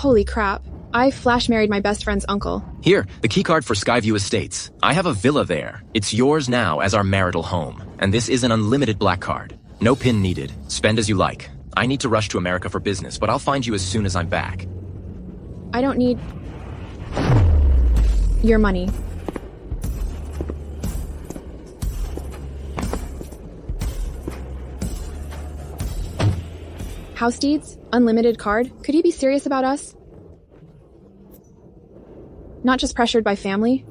Holy crap. I flash married my best friend's uncle. Here, the keycard for Skyview Estates. I have a villa there. It's yours now as our marital home. And this is an unlimited black card. No PIN needed. Spend as you like. I need to rush to America for business, but I'll find you as soon as I'm back. I don't need your money. House deeds? Unlimited card? Could he be serious about us? Not just pressured by family?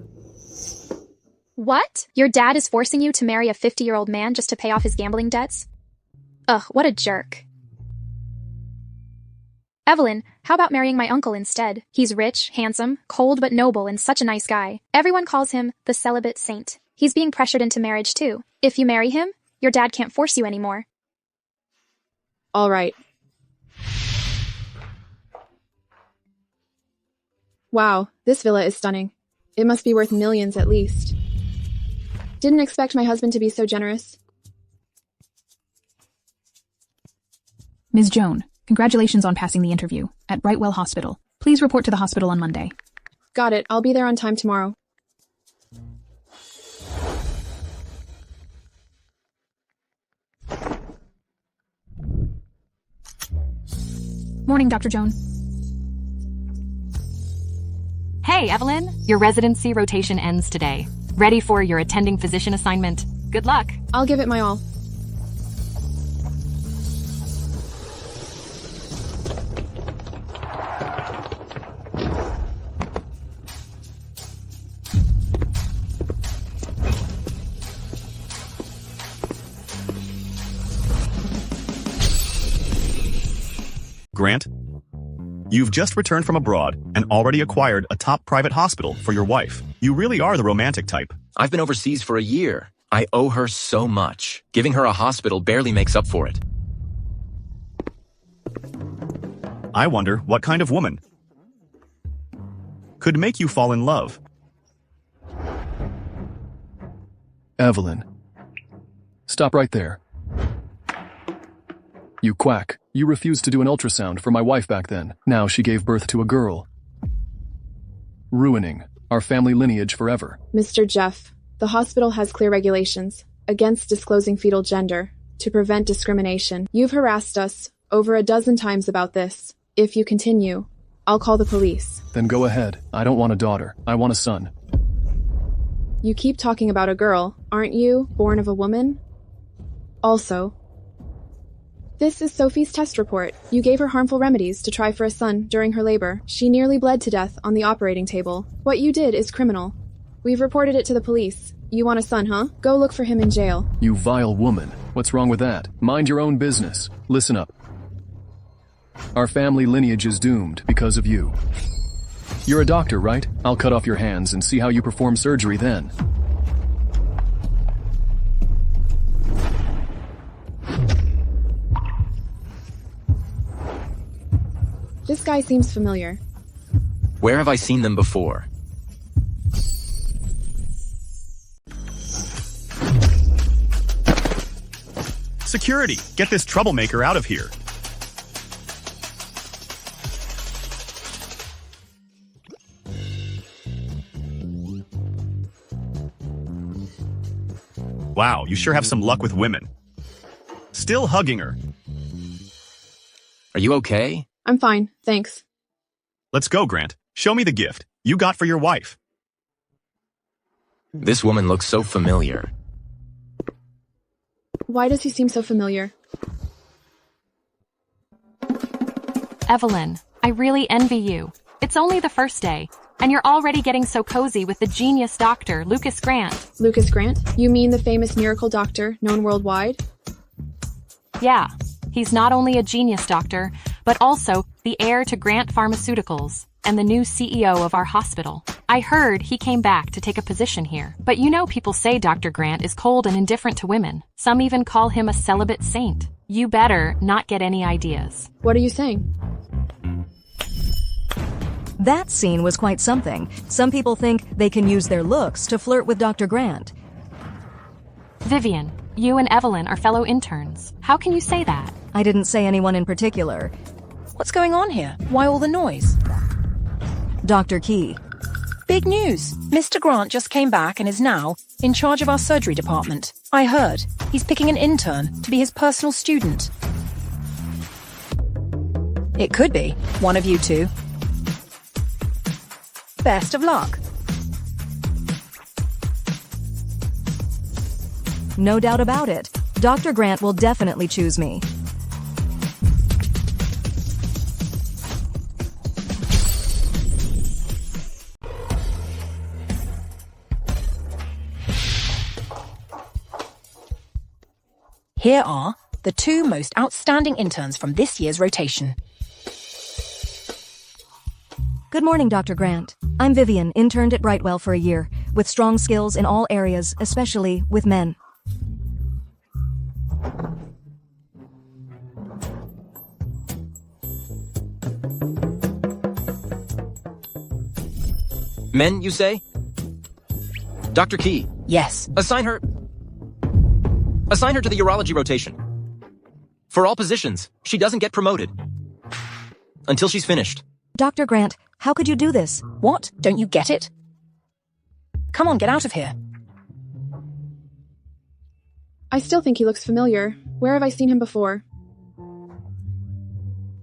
What? Your dad is forcing you to marry a 50-year-old man just to pay off his gambling debts? Ugh, what a jerk. Evelyn, how about marrying my uncle instead? He's rich, handsome, cold but noble, and such a nice guy. Everyone calls him the celibate saint. He's being pressured into marriage too. If you marry him, your dad can't force you anymore. All right. Wow, this villa is stunning. It must be worth millions at least. Didn't expect my husband to be so generous. Ms. Joan, congratulations on passing the interview at Brightwell Hospital. Please report to the hospital on Monday. Got it. I'll be there on time tomorrow. Morning, Dr. Joan. Hey, Evelyn. Your residency rotation ends today. Ready for your attending physician assignment? Good luck. I'll give it my all. Grant, you've just returned from abroad and already acquired a top private hospital for your wife. You really are the romantic type. I've been overseas for a year. I owe her so much. Giving her a hospital barely makes up for it. I wonder what kind of woman could make you fall in love. Evelyn. Stop right there. You quack. You refused to do an ultrasound for my wife back then. Now she gave birth to a girl. Ruining our family lineage forever. Mr. Jeff, the hospital has clear regulations against disclosing fetal gender to prevent discrimination. You've harassed us over a dozen times about this. If you continue, I'll call the police. Then go ahead. I don't want a daughter. I want a son. You keep talking about a girl. Aren't you born of a woman? Also, this is Sophie's test report. You gave her harmful remedies to try for a son during her labor. She nearly bled to death on the operating table. What you did is criminal. We've reported it to the police. You want a son, huh? Go look for him in jail. You vile woman. What's wrong with that? Mind your own business. Listen up. Our family lineage is doomed because of you. You're a doctor, right? I'll cut off your hands and see how you perform surgery then. This guy seems familiar. Where have I seen them before? Security, get this troublemaker out of here. Wow, you sure have some luck with women. Still hugging her. Are you okay? I'm fine, thanks. Let's go, Grant. Show me the gift you got for your wife. This woman looks so familiar. Why does he seem so familiar? Evelyn, I really envy you. It's only the first day, and you're already getting so cozy with the genius doctor, Lucas Grant. Lucas Grant? You mean the famous miracle doctor known worldwide? Yeah, he's not only a genius doctor, but also the heir to Grant Pharmaceuticals and the new CEO of our hospital. I heard he came back to take a position here. But you know people say Dr. Grant is cold and indifferent to women. Some even call him a celibate saint. You better not get any ideas. What are you saying? That scene was quite something. Some people think they can use their looks to flirt with Dr. Grant. Vivian, you and Evelyn are fellow interns. How can you say that? I didn't say anyone in particular. What's going on here? Why all the noise? Dr. Key. Big news! Mr. Grant just came back and is now in charge of our surgery department. I heard he's picking an intern to be his personal student. It could be one of you two. Best of luck. No doubt about it. Dr. Grant will definitely choose me. Here are the two most outstanding interns from this year's rotation. Good morning, Dr. Grant. I'm Vivian, interned at Brightwell for a year, with strong skills in all areas, especially with men. Men, you say? Dr. Key, Yes. assign her to the urology rotation. For all positions, she doesn't get promoted. Until she's finished. Dr. Grant, how could you do this? What? Don't you get it? Come on, get out of here. I still think he looks familiar. Where have I seen him before?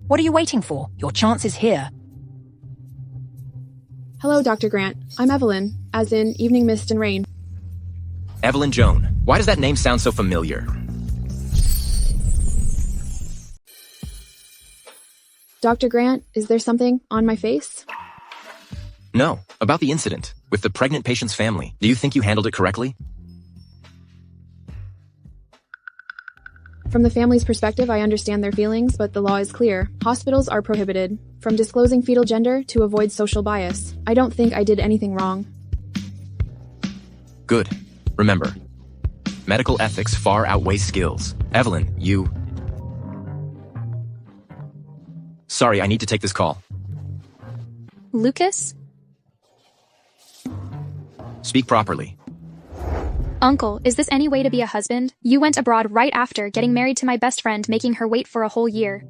What are you waiting for? Your chance is here. Hello, Dr. Grant. I'm Evelyn, as in Evening Mist and Rain. Evelyn Joan. Why does that name sound so familiar? Dr. Grant, is there something on my face? No, about the incident with the pregnant patient's family. Do you think you handled it correctly? From the family's perspective, I understand their feelings, but the law is clear. Hospitals are prohibited from disclosing fetal gender to avoid social bias. I don't think I did anything wrong. Good. Remember, medical ethics far outweigh skills. Evelyn, you... Sorry, I need to take this call. Lucas? Speak properly. Uncle, is this any way to be a husband? You went abroad right after getting married to my best friend, making her wait for a whole year.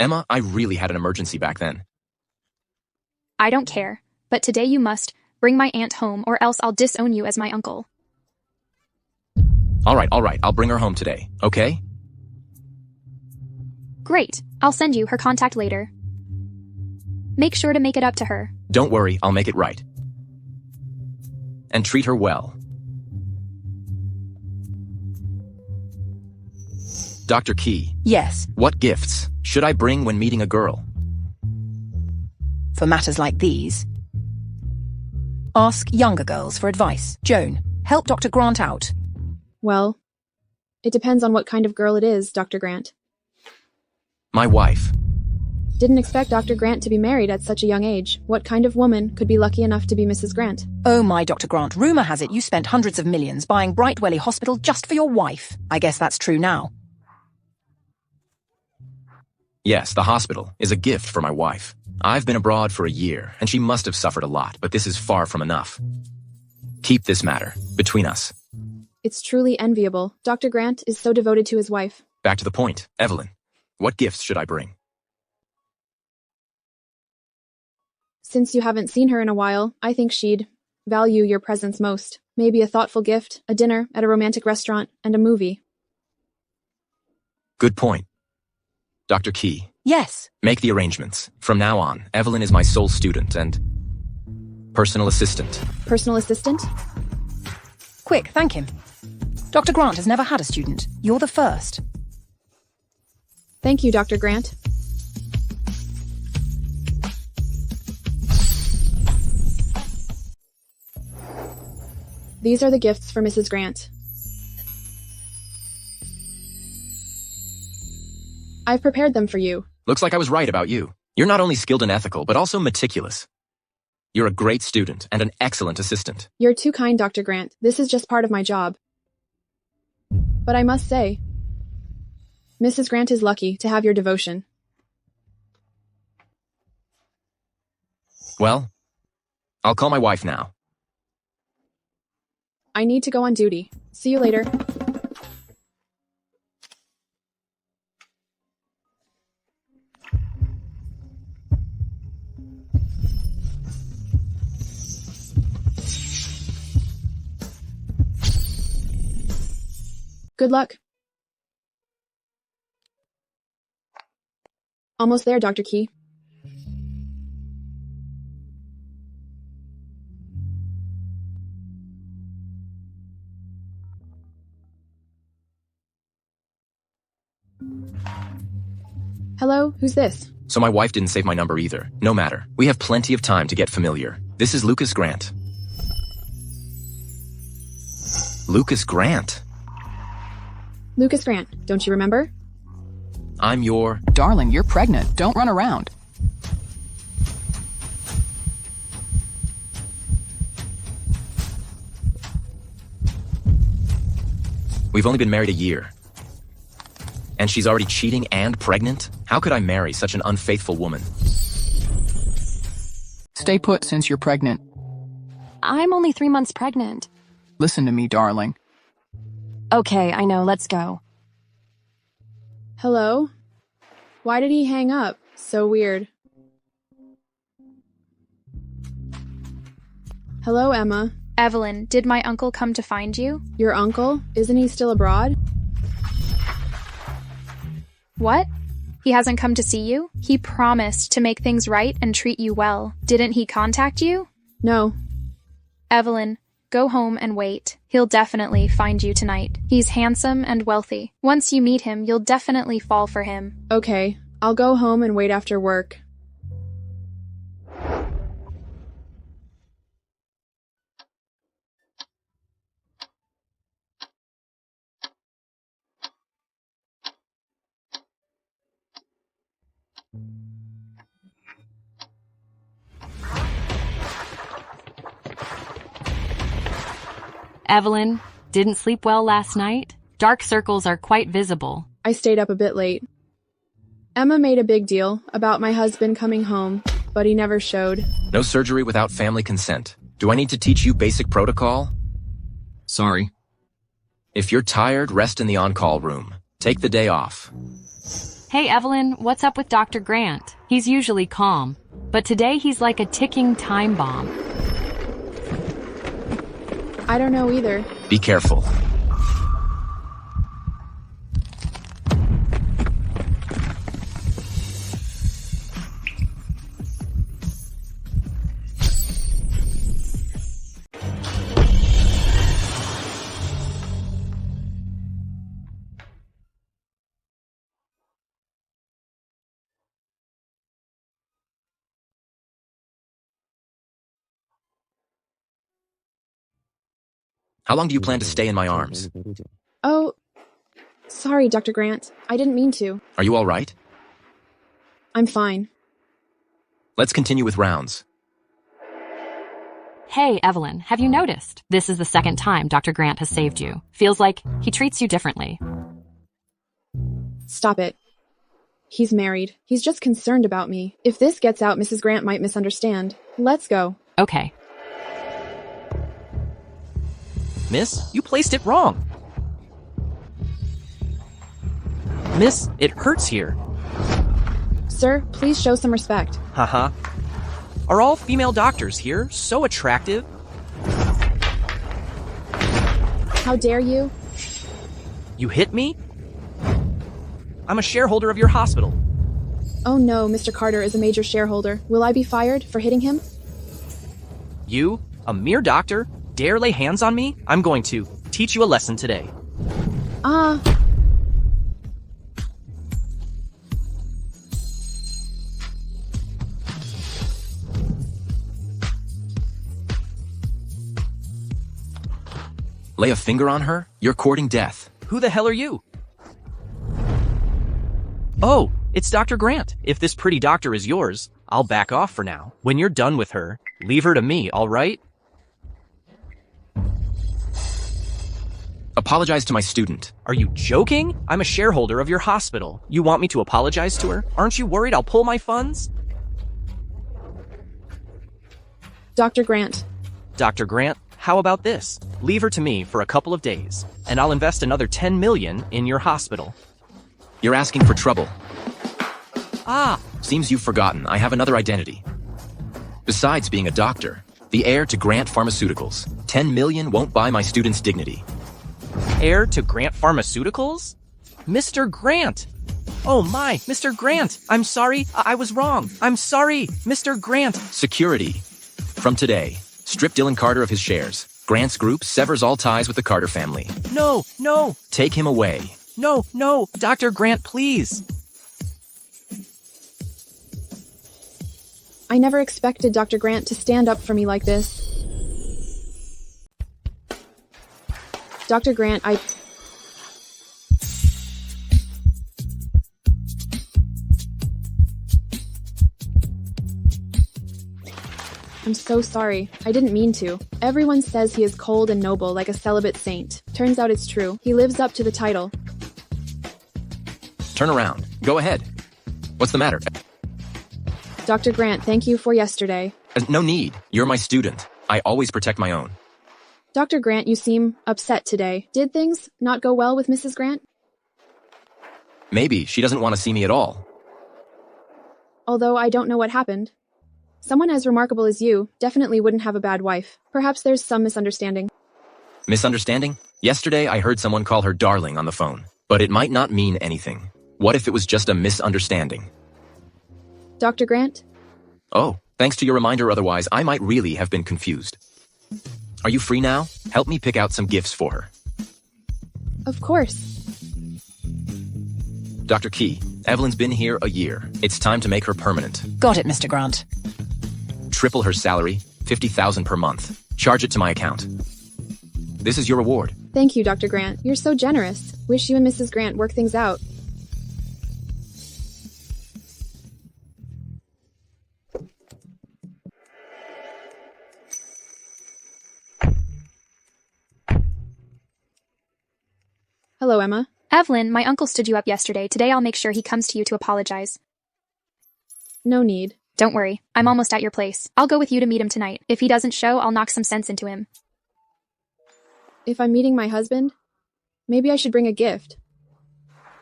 Emma, I really had an emergency back then. I don't care, but today you must bring my aunt home or else I'll disown you as my uncle. All right, I'll bring her home today, okay? Great, I'll send you her contact later. Make sure to make it up to her. Don't worry, I'll make it right. And treat her well. Dr. Key, Yes. what gifts should I bring when meeting a girl? For matters like these, ask younger girls for advice. Joan, help Dr. Grant out. Well, it depends on what kind of girl it is, Dr. Grant. My wife. Didn't expect Dr. Grant to be married at such a young age. What kind of woman could be lucky enough to be Mrs. Grant? Oh my, Dr. Grant, rumor has it you spent hundreds of millions buying Brightwelly Hospital just for your wife. I guess that's true now. Yes, the hospital is a gift for my wife. I've been abroad for a year, and she must have suffered a lot, but this is far from enough. Keep this matter between us. It's truly enviable. Dr. Grant is so devoted to his wife. Back to the point. Evelyn, what gifts should I bring? Since you haven't seen her in a while, I think she'd value your presence most. Maybe a thoughtful gift, a dinner at a romantic restaurant, and a movie. Good point. Dr. Key, Yes. make the arrangements. From now on, Evelyn is my sole student and personal assistant. Personal assistant? Quick, thank him. Dr. Grant has never had a student. You're the first. Thank you, Dr. Grant. These are the gifts for Mrs. Grant. I've prepared them for you. Looks like I was right about you. You're not only skilled and ethical, but also meticulous. You're a great student and an excellent assistant. You're too kind, Dr. Grant. This is just part of my job. But I must say, Mrs. Grant is lucky to have your devotion. Well, I'll call my wife now. I need to go on duty. See you later. Good luck. Almost there, Dr. Key. Hello, who's this? So my wife didn't save my number either. No matter. We have plenty of time to get familiar. This is Lucas Grant. Lucas Grant? Lucas Grant, don't you remember? I'm your... Darling, you're pregnant. Don't run around. We've only been married a year. And she's already cheating and pregnant? How could I marry such an unfaithful woman? Stay put since you're pregnant. I'm only 3 months pregnant. Listen to me, darling. Okay, I know, let's go. Hello? Why did he hang up? So weird. Hello, Emma. Evelyn, did my uncle come to find you? Your uncle? Isn't he still abroad? What? He hasn't come to see you? He promised to make things right and treat you well. Didn't he contact you? No. Evelyn, go home and wait. He'll definitely find you tonight. He's handsome and wealthy. Once you meet him, you'll definitely fall for him. Okay, I'll go home and wait after work. Evelyn, didn't sleep well last night? Dark circles are quite visible. I stayed up a bit late. Emma made a big deal about my husband coming home, but he never showed. No surgery without family consent. Do I need to teach you basic protocol? Sorry. If you're tired, rest in the on-call room. Take the day off. Hey Evelyn, what's up with Dr. Grant? He's usually calm, but today he's like a ticking time bomb. I don't know either. Be careful. How long do you plan to stay in my arms? Oh, sorry, Dr. Grant. I didn't mean to. Are you all right? I'm fine. Let's continue with rounds. Hey Evelyn, have you noticed? This is the second time Dr. Grant has saved you. Feels like he treats you differently. Stop it. He's married. He's just concerned about me. If this gets out, Mrs. Grant might misunderstand. Let's go. Okay. Miss, you placed it wrong. Miss, it hurts here. Sir, please show some respect. Haha. Are all female doctors here so attractive? How dare you? You hit me? I'm a shareholder of your hospital. Oh no, Mr. Carter is a major shareholder. Will I be fired for hitting him? You, a mere doctor, dare lay hands on me? I'm going to teach you a lesson today. Lay a finger on her? You're courting death. Who the hell are you? Oh, it's Dr. Grant. If this pretty doctor is yours, I'll back off for now. When you're done with her, leave her to me, all right? Apologize to my student. Are you joking? I'm a shareholder of your hospital. You want me to apologize to her? Aren't you worried I'll pull my funds? Dr. Grant. Dr. Grant, how about this? Leave her to me for a couple of days, and I'll invest another $10 million in your hospital. You're asking for trouble. Ah! Seems you've forgotten I have another identity. Besides being a doctor, the heir to Grant Pharmaceuticals, $10 million won't buy my student's dignity. heir to Grant Pharmaceuticals? Mr. Grant! Oh my, Mr. Grant! I'm sorry, I was wrong. I'm sorry, Mr. Grant! Security. From today, strip Dylan Carter of his shares. Grant's group severs all ties with the Carter family. No, no! Take him away. No, no! Dr. Grant, please! I never expected Dr. Grant to stand up for me like this. Dr. Grant, I'm so sorry. I didn't mean to. Everyone says he is cold and noble like a celibate saint. Turns out it's true. He lives up to the title. Turn around. Go ahead. What's the matter? Dr. Grant, thank you for yesterday. No need. You're my student. I always protect my own. Dr. Grant, you seem upset today. Did things not go well with Mrs. Grant? Maybe she doesn't want to see me at all. Although I don't know what happened. Someone as remarkable as you definitely wouldn't have a bad wife. Perhaps there's some misunderstanding. Misunderstanding? Yesterday I heard someone call her darling on the phone. But it might not mean anything. What if it was just a misunderstanding? Dr. Grant? Oh, thanks to your reminder, otherwise I might really have been confused. Are you free now? Help me pick out some gifts for her. Of course. Dr. Key, Evelyn's been here a year. It's time to make her permanent. Got it, Mr. Grant. Triple her salary, $50,000 per month. Charge it to my account. This is your reward. Thank you, Dr. Grant. You're so generous. Wish you and Mrs. Grant work things out. Hello, Emma. Evelyn, my uncle stood you up yesterday. Today I'll make sure he comes to you to apologize. No need. Don't worry. I'm almost at your place. I'll go with you to meet him tonight. If he doesn't show, I'll knock some sense into him. If I'm meeting my husband, maybe I should bring a gift.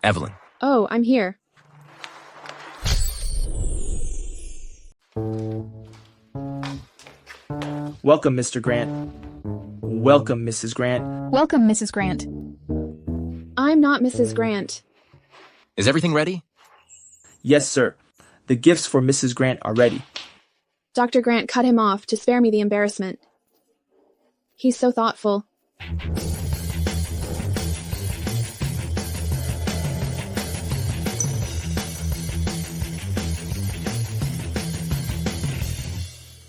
Evelyn. Oh, I'm here. Welcome, Mr. Grant. Welcome, Mrs. Grant. Welcome, Mrs. Grant. I'm not Mrs. Grant. Is everything ready? Yes, sir. The gifts for Mrs. Grant are ready. Dr. Grant cut him off to spare me the embarrassment. He's so thoughtful.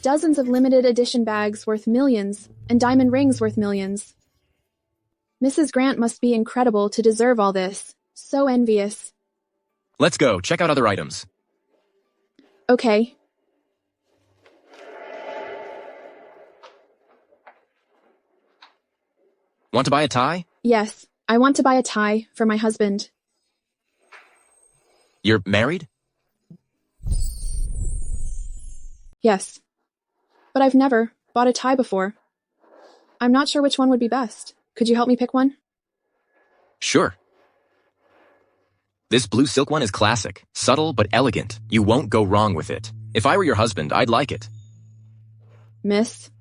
Dozens of limited edition bags worth millions, and diamond rings worth millions. Mrs. Grant must be incredible to deserve all this. So envious. Let's go. Check out other items. Okay. Want to buy a tie? Yes, I want to buy a tie for my husband. You're married? Yes. But I've never bought a tie before. I'm not sure which one would be best. Could you help me pick one? Sure. This blue silk one is classic, subtle but elegant. You won't go wrong with it. If I were your husband, I'd like it. Miss?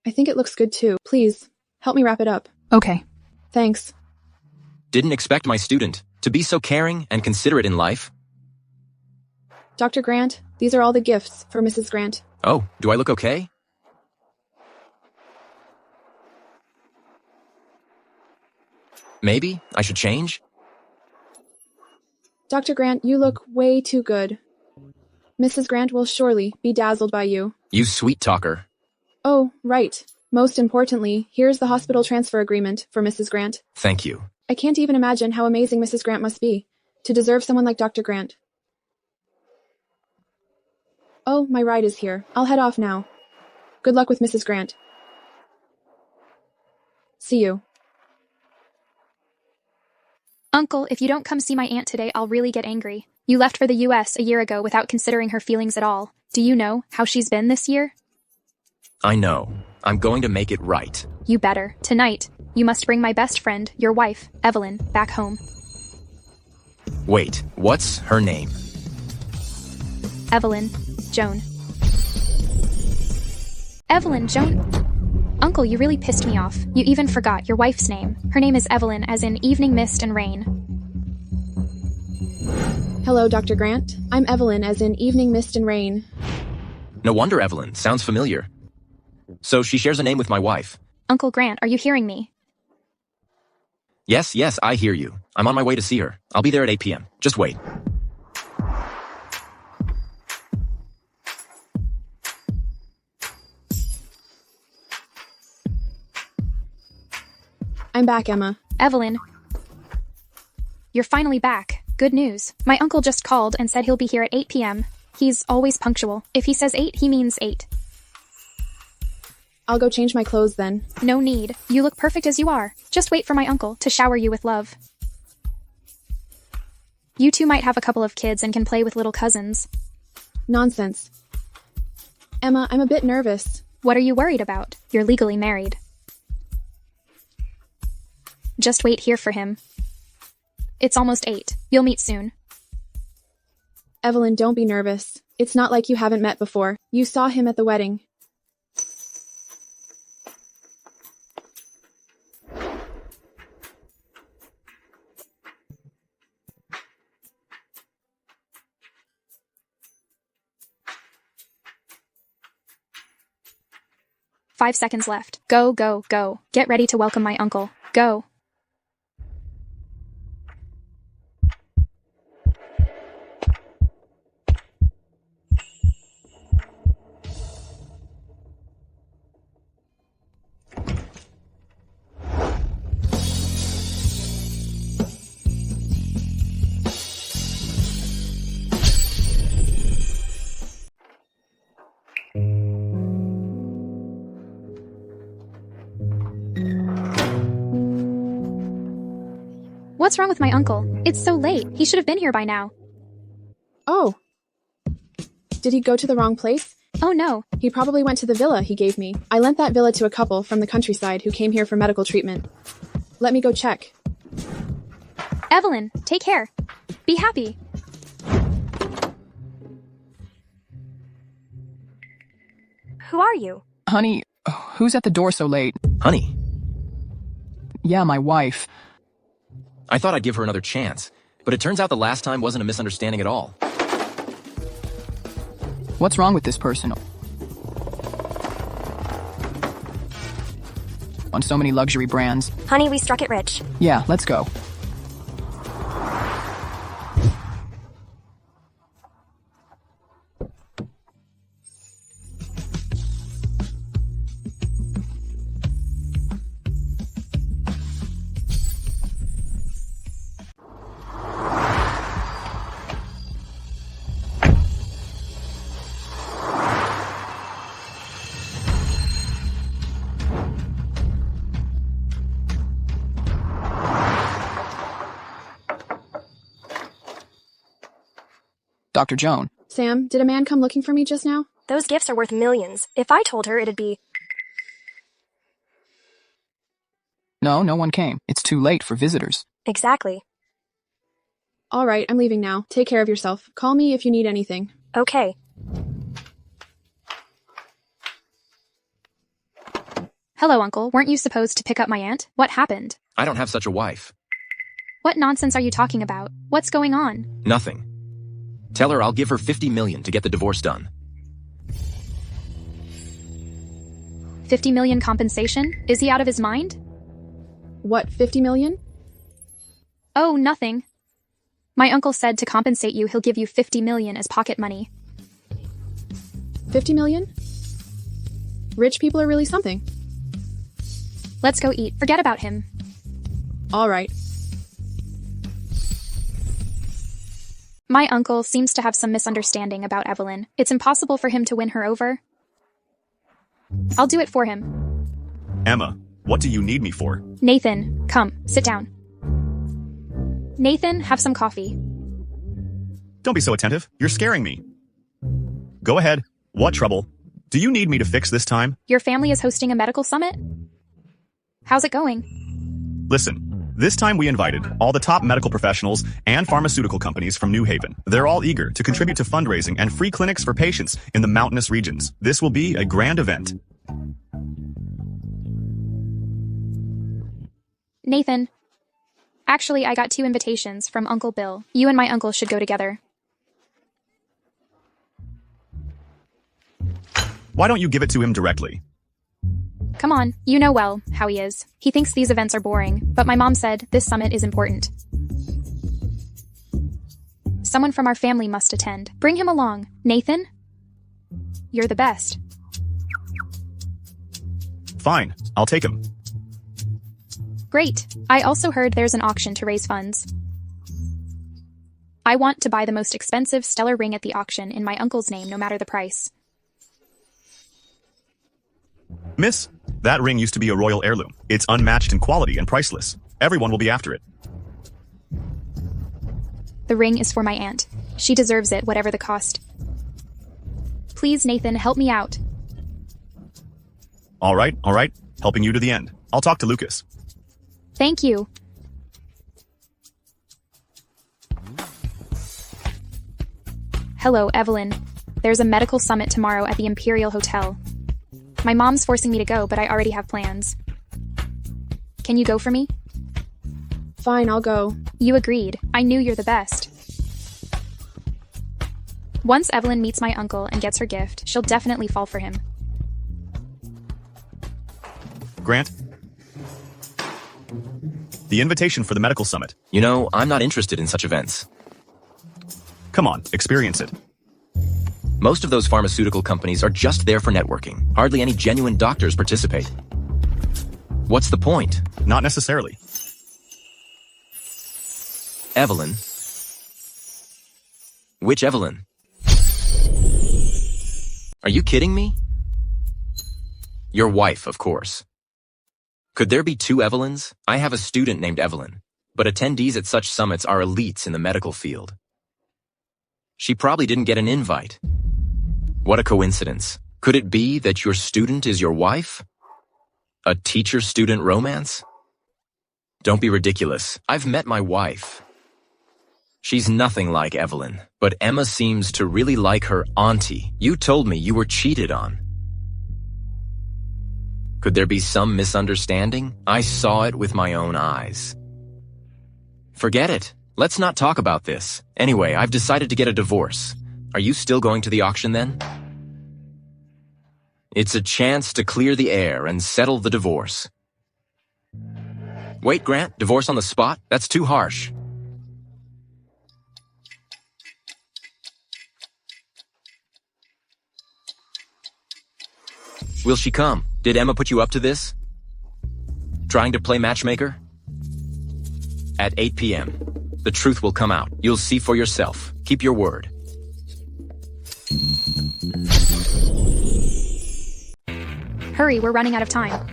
I think it looks good too. Please, help me wrap it up. Okay. Thanks. Didn't expect my student to be so caring and considerate in life. Dr. Grant, these are all the gifts for Mrs. Grant. Oh, do I look okay? Maybe I should change? Dr. Grant, you look way too good. Mrs. Grant will surely be dazzled by you. You sweet talker. Oh, right. Most importantly, here's the hospital transfer agreement for Mrs. Grant. Thank you. I can't even imagine how amazing Mrs. Grant must be to deserve someone like Dr. Grant. Oh, my ride is here. I'll head off now. Good luck with Mrs. Grant. See you. Uncle, if you don't come see my aunt today, I'll really get angry. You left for the US a year ago without considering her feelings at all. Do you know how she's been this year? I know. I'm going to make it right. You better. Tonight, you must bring my best friend, your wife, Evelyn, back home. Wait, what's her name? Evelyn. Joan. Evelyn, Joan. Uncle, you really pissed me off. You even forgot your wife's name. Her name is Evelyn, as in evening mist and rain. Hello, Dr. Grant. I'm Evelyn, as in evening mist and rain. No wonder Evelyn. Sounds familiar. So she shares a name with my wife. Uncle Grant, are you hearing me? Yes, I hear you. I'm on my way to see her. I'll be there at 8 p.m. Just wait. I'm back, Emma. Evelyn. You're finally back. Good news. My uncle just called and said he'll be here at 8 p.m. He's always punctual. If he says 8, he means 8. I'll go change my clothes then. No need. You look perfect as you are. Just wait for my uncle to shower you with love. You two might have a couple of kids and can play with little cousins. Nonsense. Emma, I'm a bit nervous. What are you worried about? You're legally married. Just wait here for him. It's almost 8. You'll meet soon. Evelyn, don't be nervous. It's not like you haven't met before. You saw him at the wedding. Five seconds left. Go, go, go. Get ready to welcome my uncle. Go. What's wrong with my uncle? It's so late. He should have been here by now. Oh. Did he go to the wrong place? Oh no. He probably went to the villa he gave me. I lent that villa to a couple from the countryside who came here for medical treatment. Let me go check. Evelyn, take care. Be happy. Who are you? Honey, who's at the door so late? Honey. Yeah, my wife. I thought I'd give her another chance, but it turns out the last time wasn't a misunderstanding at all. What's wrong with this person? On so many luxury brands. Honey, we struck it rich. Yeah, let's go. Dr. Joan. Sam, did a man come looking for me just now? Those gifts are worth millions. If I told her, it'd be... No one came. It's too late for visitors. Exactly. All right, I'm leaving now. Take care of yourself. Call me if you need anything. Okay. Hello, Uncle. Weren't you supposed to pick up my aunt? What happened? I don't have such a wife. What nonsense are you talking about? What's going on? Nothing. Tell her I'll give her $50 million to get the divorce done. 50 million compensation? Is he out of his mind? What, 50 million? Oh, nothing. My uncle said to compensate you, he'll give you 50 million as pocket money. 50 million? Rich people are really something. Let's go eat. Forget about him. All right. My uncle seems to have some misunderstanding about Evelyn. It's impossible for him to win her over. I'll do it for him. Emma, what do you need me for? Nathan, come, sit down. Nathan, have some coffee. Don't be so attentive. You're scaring me. Go ahead. What trouble? Do you need me to fix this time? Your family is hosting a medical summit? How's it going? Listen, this time we invited all the top medical professionals and pharmaceutical companies from New Haven. They're all eager to contribute to fundraising and free clinics for patients in the mountainous regions. This will be a grand event. Nathan. Actually, I got 2 invitations from Uncle Bill. You and my uncle should go together. Why don't you give it to him directly? Come on, you know well how he is. He thinks these events are boring, but my mom said this summit is important. Someone from our family must attend. Bring him along. Nathan? You're the best. Fine, I'll take him. Great. I also heard there's an auction to raise funds. I want to buy the most expensive stellar ring at the auction in my uncle's name, no matter the price. Miss, that ring used to be a royal heirloom. It's unmatched in quality and priceless. Everyone will be after it. The ring is for my aunt. She deserves it, whatever the cost. Please, Nathan, help me out. All right. Helping you to the end. I'll talk to Lucas. Thank you. Hello, Evelyn. There's a medical summit tomorrow at the Imperial Hotel. My mom's forcing me to go, but I already have plans. Can you go for me? Fine, I'll go. You agreed. I knew you're the best. Once Evelyn meets my uncle and gets her gift, she'll definitely fall for him. Grant? The invitation for the medical summit. You know, I'm not interested in such events. Come on, experience it. Most of those pharmaceutical companies are just there for networking. Hardly any genuine doctors participate. What's the point? Not necessarily. Evelyn? Which Evelyn? Are you kidding me? Your wife, of course. Could there be 2 Evelyns? I have a student named Evelyn, but attendees at such summits are elites in the medical field. She probably didn't get an invite. What a coincidence. Could it be that your student is your wife? A teacher-student romance? Don't be ridiculous. I've met my wife. She's nothing like Evelyn, but Emma seems to really like her auntie. You told me you were cheated on. Could there be some misunderstanding? I saw it with my own eyes. Forget it. Let's not talk about this. Anyway, I've decided to get a divorce. Are you still going to the auction then? It's a chance to clear the air and settle the divorce. Wait, Grant, divorce on the spot? That's too harsh. Will she come? Did Emma put you up to this? Trying to play matchmaker? At 8 p.m. The truth will come out. You'll see for yourself. Keep your word. Hurry, we're running out of time.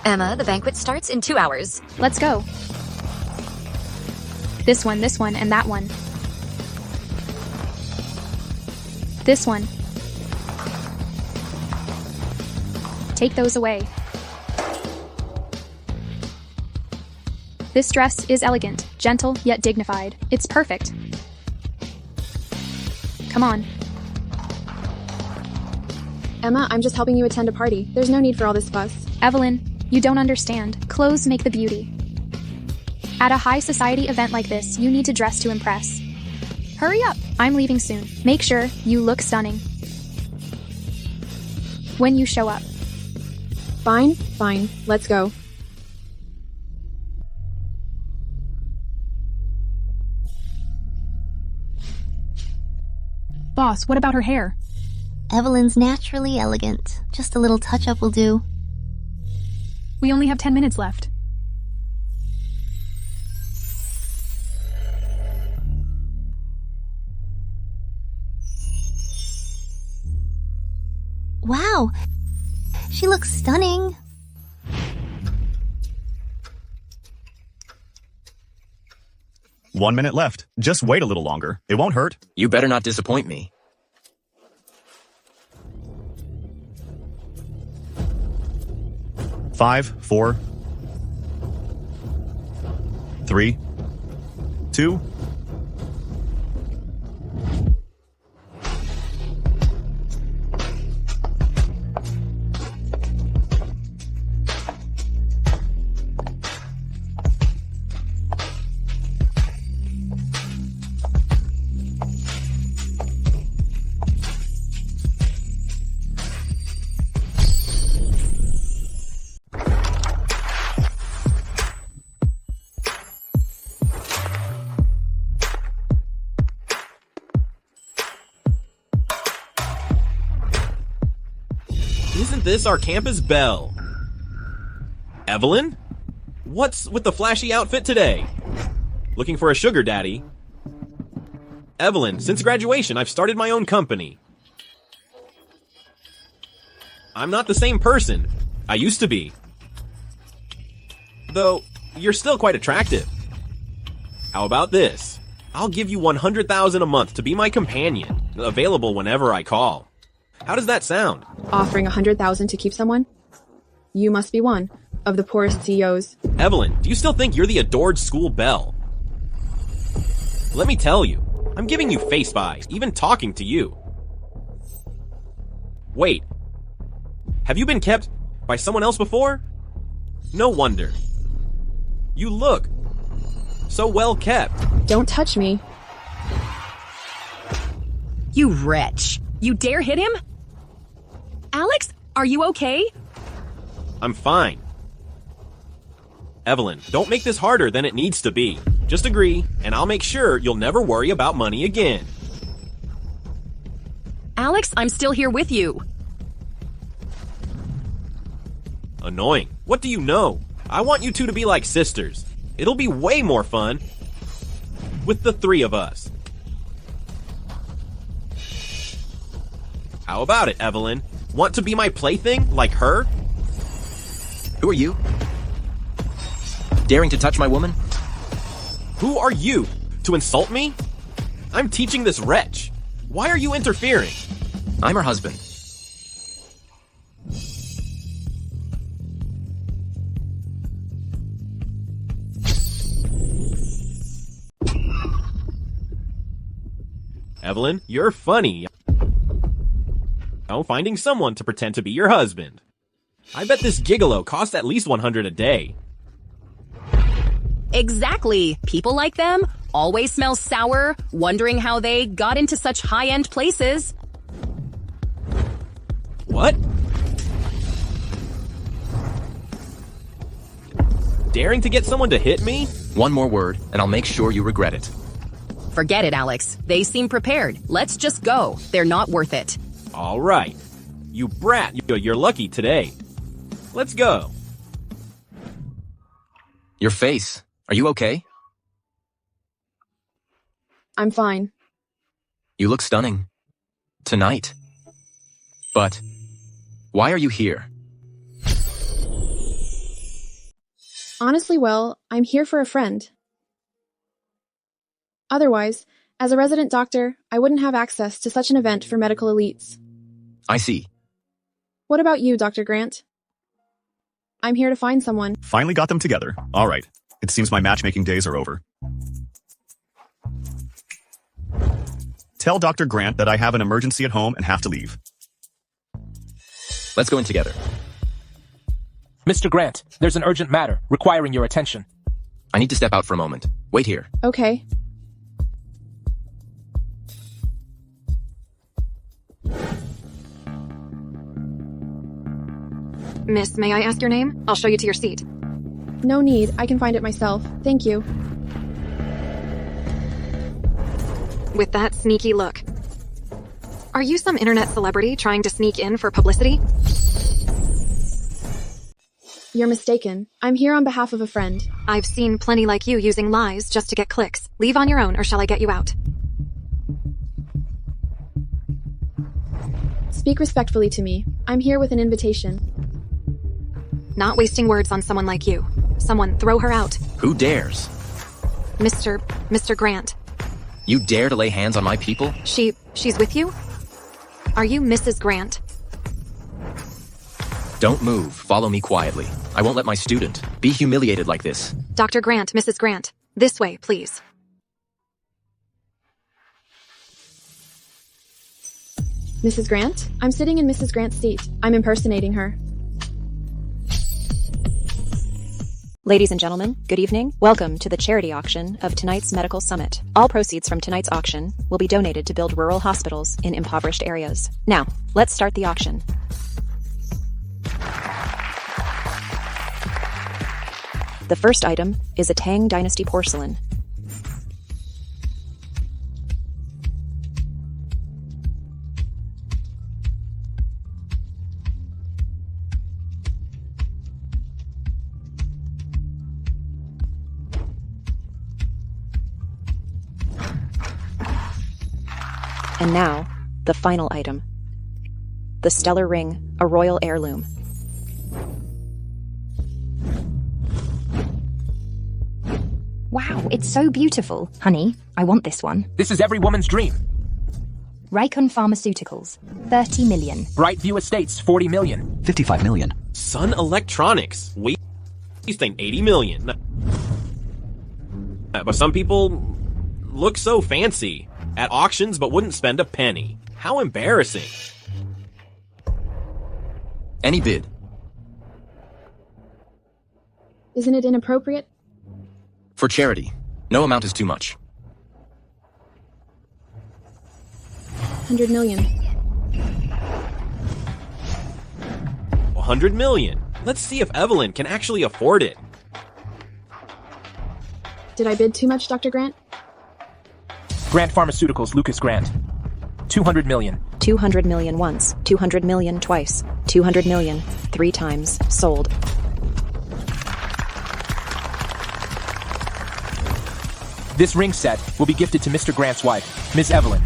Emma, the banquet starts in 2 hours. Let's go. This one, and that one. This one. Take those away. This dress is elegant, gentle, yet dignified. It's perfect. Come on. Emma, I'm just helping you attend a party. There's no need for all this fuss. Evelyn, you don't understand. Clothes make the beauty. At a high society event like this, you need to dress to impress. Hurry up! I'm leaving soon. Make sure you look stunning when you show up. Fine. Let's go. Boss, what about her hair? Evelyn's naturally elegant. Just a little touch-up will do. We only have 10 minutes left. Wow! She looks stunning. One minute left. Just wait a little longer. It won't hurt. You better not disappoint me. 5, 4, 3, 2. Isn't this our campus belle? Evelyn? What's with the flashy outfit today? Looking for a sugar daddy? Evelyn, since graduation, I've started my own company. I'm not the same person I used to be. Though, you're still quite attractive. How about this? I'll give you $100,000 a month to be my companion, available whenever I call. How does that sound? Offering $100,000 to keep someone? You must be one of the poorest CEOs. Evelyn, do you still think you're the adored school belle? Let me tell you, I'm giving you face buys, even talking to you. Wait, have you been kept by someone else before? No wonder. You look so well kept. Don't touch me. You wretch. You dare hit him? Alex, are you okay? I'm fine. Evelyn, don't make this harder than it needs to be. Just agree, and I'll make sure you'll never worry about money again. Alex, I'm still here with you. Annoying. What do you know? I want you two to be like sisters. It'll be way more fun with the three of us. How about it, Evelyn? Want to be my plaything, like her? Who are you? Daring to touch my woman? Who are you? To insult me? I'm teaching this wretch. Why are you interfering? I'm her husband. Evelyn, you're funny. Finding someone to pretend to be your husband. I bet this gigolo costs at least $100 a day. Exactly. People like them always smell sour, wondering how they got into such high-end places. What? Daring to get someone to hit me? One more word, and I'll make sure you regret it. Forget it, Alex. They seem prepared. Let's just go. They're not worth it. All right. You brat, you're lucky today. Let's go. Your face. Are you okay? I'm fine. You look stunning. Tonight. But why are you here? Honestly, well, I'm here for a friend. Otherwise, as a resident doctor, I wouldn't have access to such an event for medical elites. I see. What about you, Dr. Grant? I'm here to find someone. Finally got them together. All right. It seems my matchmaking days are over. Tell Dr. Grant that I have an emergency at home and have to leave. Let's go in together. Mr. Grant, there's an urgent matter requiring your attention. I need to step out for a moment. Wait here. Okay. Miss, may I ask your name? I'll show you to your seat. No need. I can find it myself. Thank you. With that sneaky look. Are you some internet celebrity trying to sneak in for publicity? You're mistaken. I'm here on behalf of a friend. I've seen plenty like you using lies just to get clicks. Leave on your own, or shall I get you out? Speak respectfully to me. I'm here with an invitation. Not wasting words on someone like you. Someone throw her out. Who dares? Mr. Grant. You dare to lay hands on my people? She's with you? Are you Mrs. Grant? Don't move. Follow me quietly. I won't let my student be humiliated like this. Dr. Grant, Mrs. Grant. This way, please. Mrs. Grant? I'm sitting in Mrs. Grant's seat. I'm impersonating her. Ladies and gentlemen, good evening. Welcome to the charity auction of tonight's medical summit. All proceeds from tonight's auction will be donated to build rural hospitals in impoverished areas. Now, let's start the auction. The first item is a Tang Dynasty porcelain. And now, the final item. The stellar ring, a royal heirloom. Wow, it's so beautiful. Honey, I want this one. This is every woman's dream. Raycon Pharmaceuticals, 30 million. Brightview Estates, 40 million. 55 million. Sun Electronics, wasting 80 million. But some people look so fancy at auctions but wouldn't spend a penny. How embarrassing. Any bid. Isn't it inappropriate? For charity. No amount is too much. 100 million. 100 million. Let's see if Evelyn can actually afford it. Did I bid too much, Dr. Grant? Grant Pharmaceuticals, Lucas Grant. 200 million. 200 million once, 200 million twice, 200 million 3 times, sold. This ring set will be gifted to Mr. Grant's wife, Ms. Evelyn.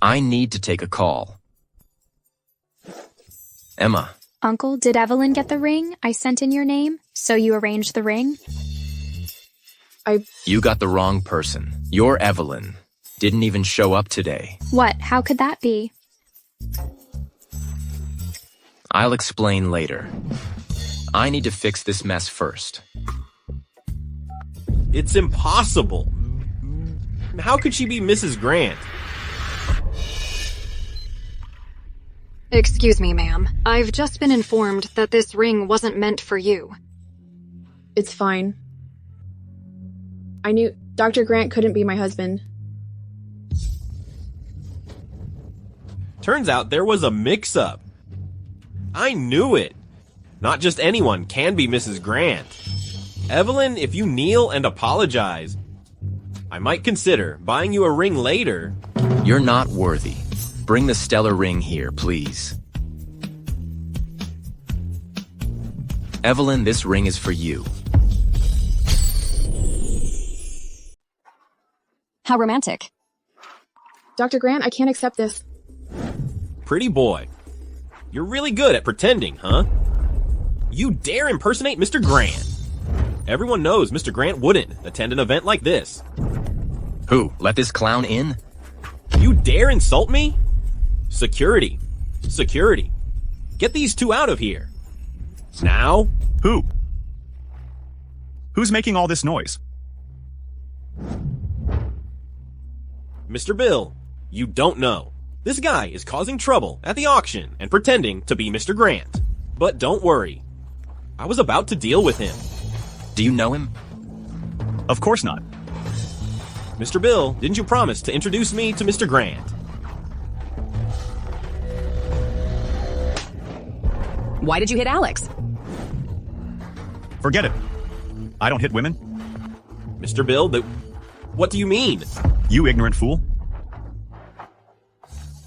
I need to take a call. Emma. Uncle, did Evelyn get the ring I sent in your name? So you arranged the ring? You got the wrong person. Your Evelyn didn't even show up today. What? How could that be? I'll explain later. I need to fix this mess first. It's impossible. How could she be Mrs. Grant? Excuse me, ma'am. I've just been informed that this ring wasn't meant for you. It's fine. I knew Dr. Grant couldn't be my husband. Turns out there was a mix-up. I knew it. Not just anyone can be Mrs. Grant. Evelyn, if you kneel and apologize, I might consider buying you a ring later. You're not worthy. Bring the stellar ring here, please. Evelyn, this ring is for you. How romantic. Dr. Grant, I can't accept this. Pretty boy. You're really good at pretending, huh? You dare impersonate Mr. Grant. Everyone knows Mr. Grant wouldn't attend an event like this. Who? Let this clown in? You dare insult me? Security. Security. Get these two out of here. Now? Who? Who's making all this noise? Mr. Bill, you don't know. This guy is causing trouble at the auction and pretending to be Mr. Grant. But don't worry. I was about to deal with him. Do you know him? Of course not. Mr. Bill, didn't you promise to introduce me to Mr. Grant? Why did you hit Alex? Forget it. I don't hit women. Mr. Bill, what do you mean? You ignorant fool.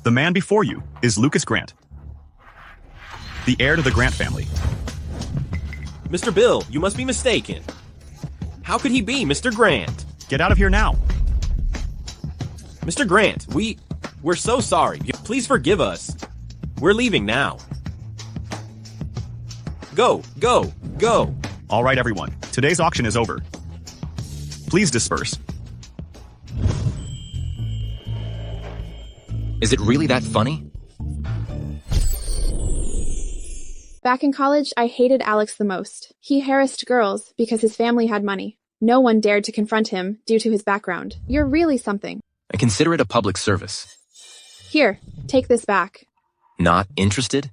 The man before you is Lucas Grant, the heir to the Grant family. Mr. Bill, you must be mistaken. How could he be Mr. Grant? Get out of here now. Mr. Grant, we're so sorry. Please forgive us. We're leaving now. Go, go, go. All right, everyone. Today's auction is over. Please disperse. Is it really that funny? Back in college, I hated Alex the most. He harassed girls because his family had money. No one dared to confront him due to his background. You're really something. I consider it a public service. Here, take this back. Not interested?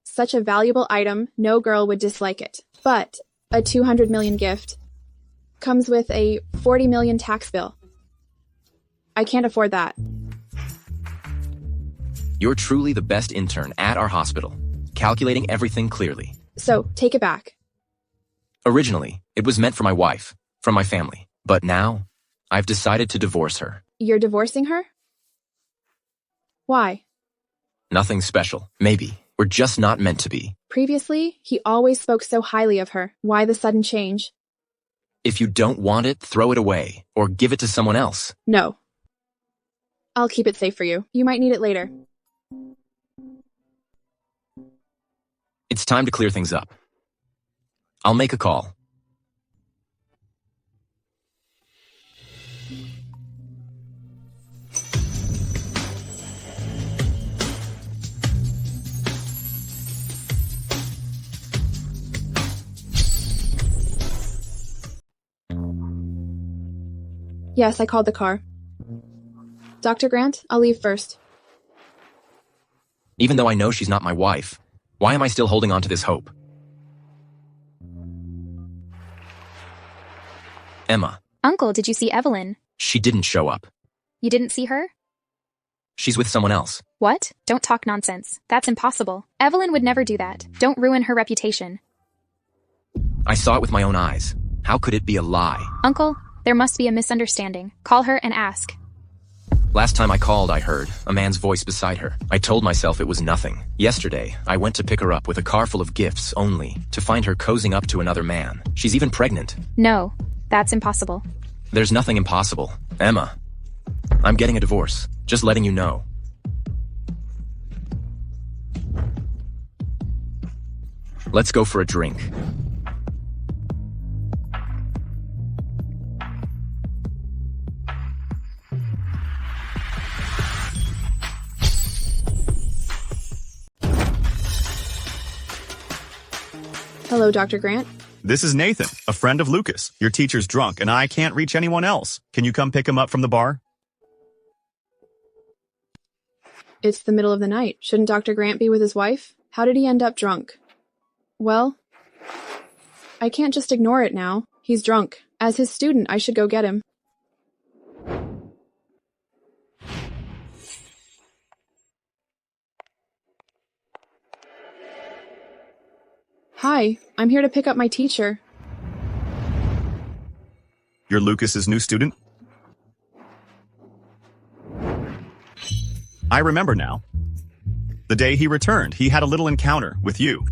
Such a valuable item, no girl would dislike it. But a 200 million gift comes with a 40 million tax bill. I can't afford that. You're truly the best intern at our hospital, calculating everything clearly. So, take it back. Originally, it was meant for my wife, from my family. But now, I've decided to divorce her. You're divorcing her? Why? Nothing special. Maybe. We're just not meant to be. Previously, he always spoke so highly of her. Why the sudden change? If you don't want it, throw it away, or give it to someone else. No. I'll keep it safe for you. You might need it later. It's time to clear things up. I'll make a call. Yes, I called the car. Dr. Grant, I'll leave first. Even though I know she's not my wife, why am I still holding on to this hope? Emma. Uncle, did you see Evelyn? She didn't show up. You didn't see her? She's with someone else. What? Don't talk nonsense. That's impossible. Evelyn would never do that. Don't ruin her reputation. I saw it with my own eyes. How could it be a lie? Uncle, there must be a misunderstanding. Call her and ask. Last time I called, I heard a man's voice beside her. I told myself it was nothing. Yesterday, I went to pick her up with a car full of gifts only to find her cozying up to another man. She's even pregnant. No, that's impossible. There's nothing impossible. Emma, I'm getting a divorce. Just letting you know. Let's go for a drink. Hello, Dr. Grant. This is Nathan, a friend of Lucas. Your teacher's drunk, and I can't reach anyone else. Can you come pick him up from the bar? It's the middle of the night. Shouldn't Dr. Grant be with his wife? How did he end up drunk? Well, I can't just ignore it now. He's drunk. As his student, I should go get him. Hi, I'm here to pick up my teacher. You're Lucas's new student? I remember now. The day he returned, he had a little encounter with you.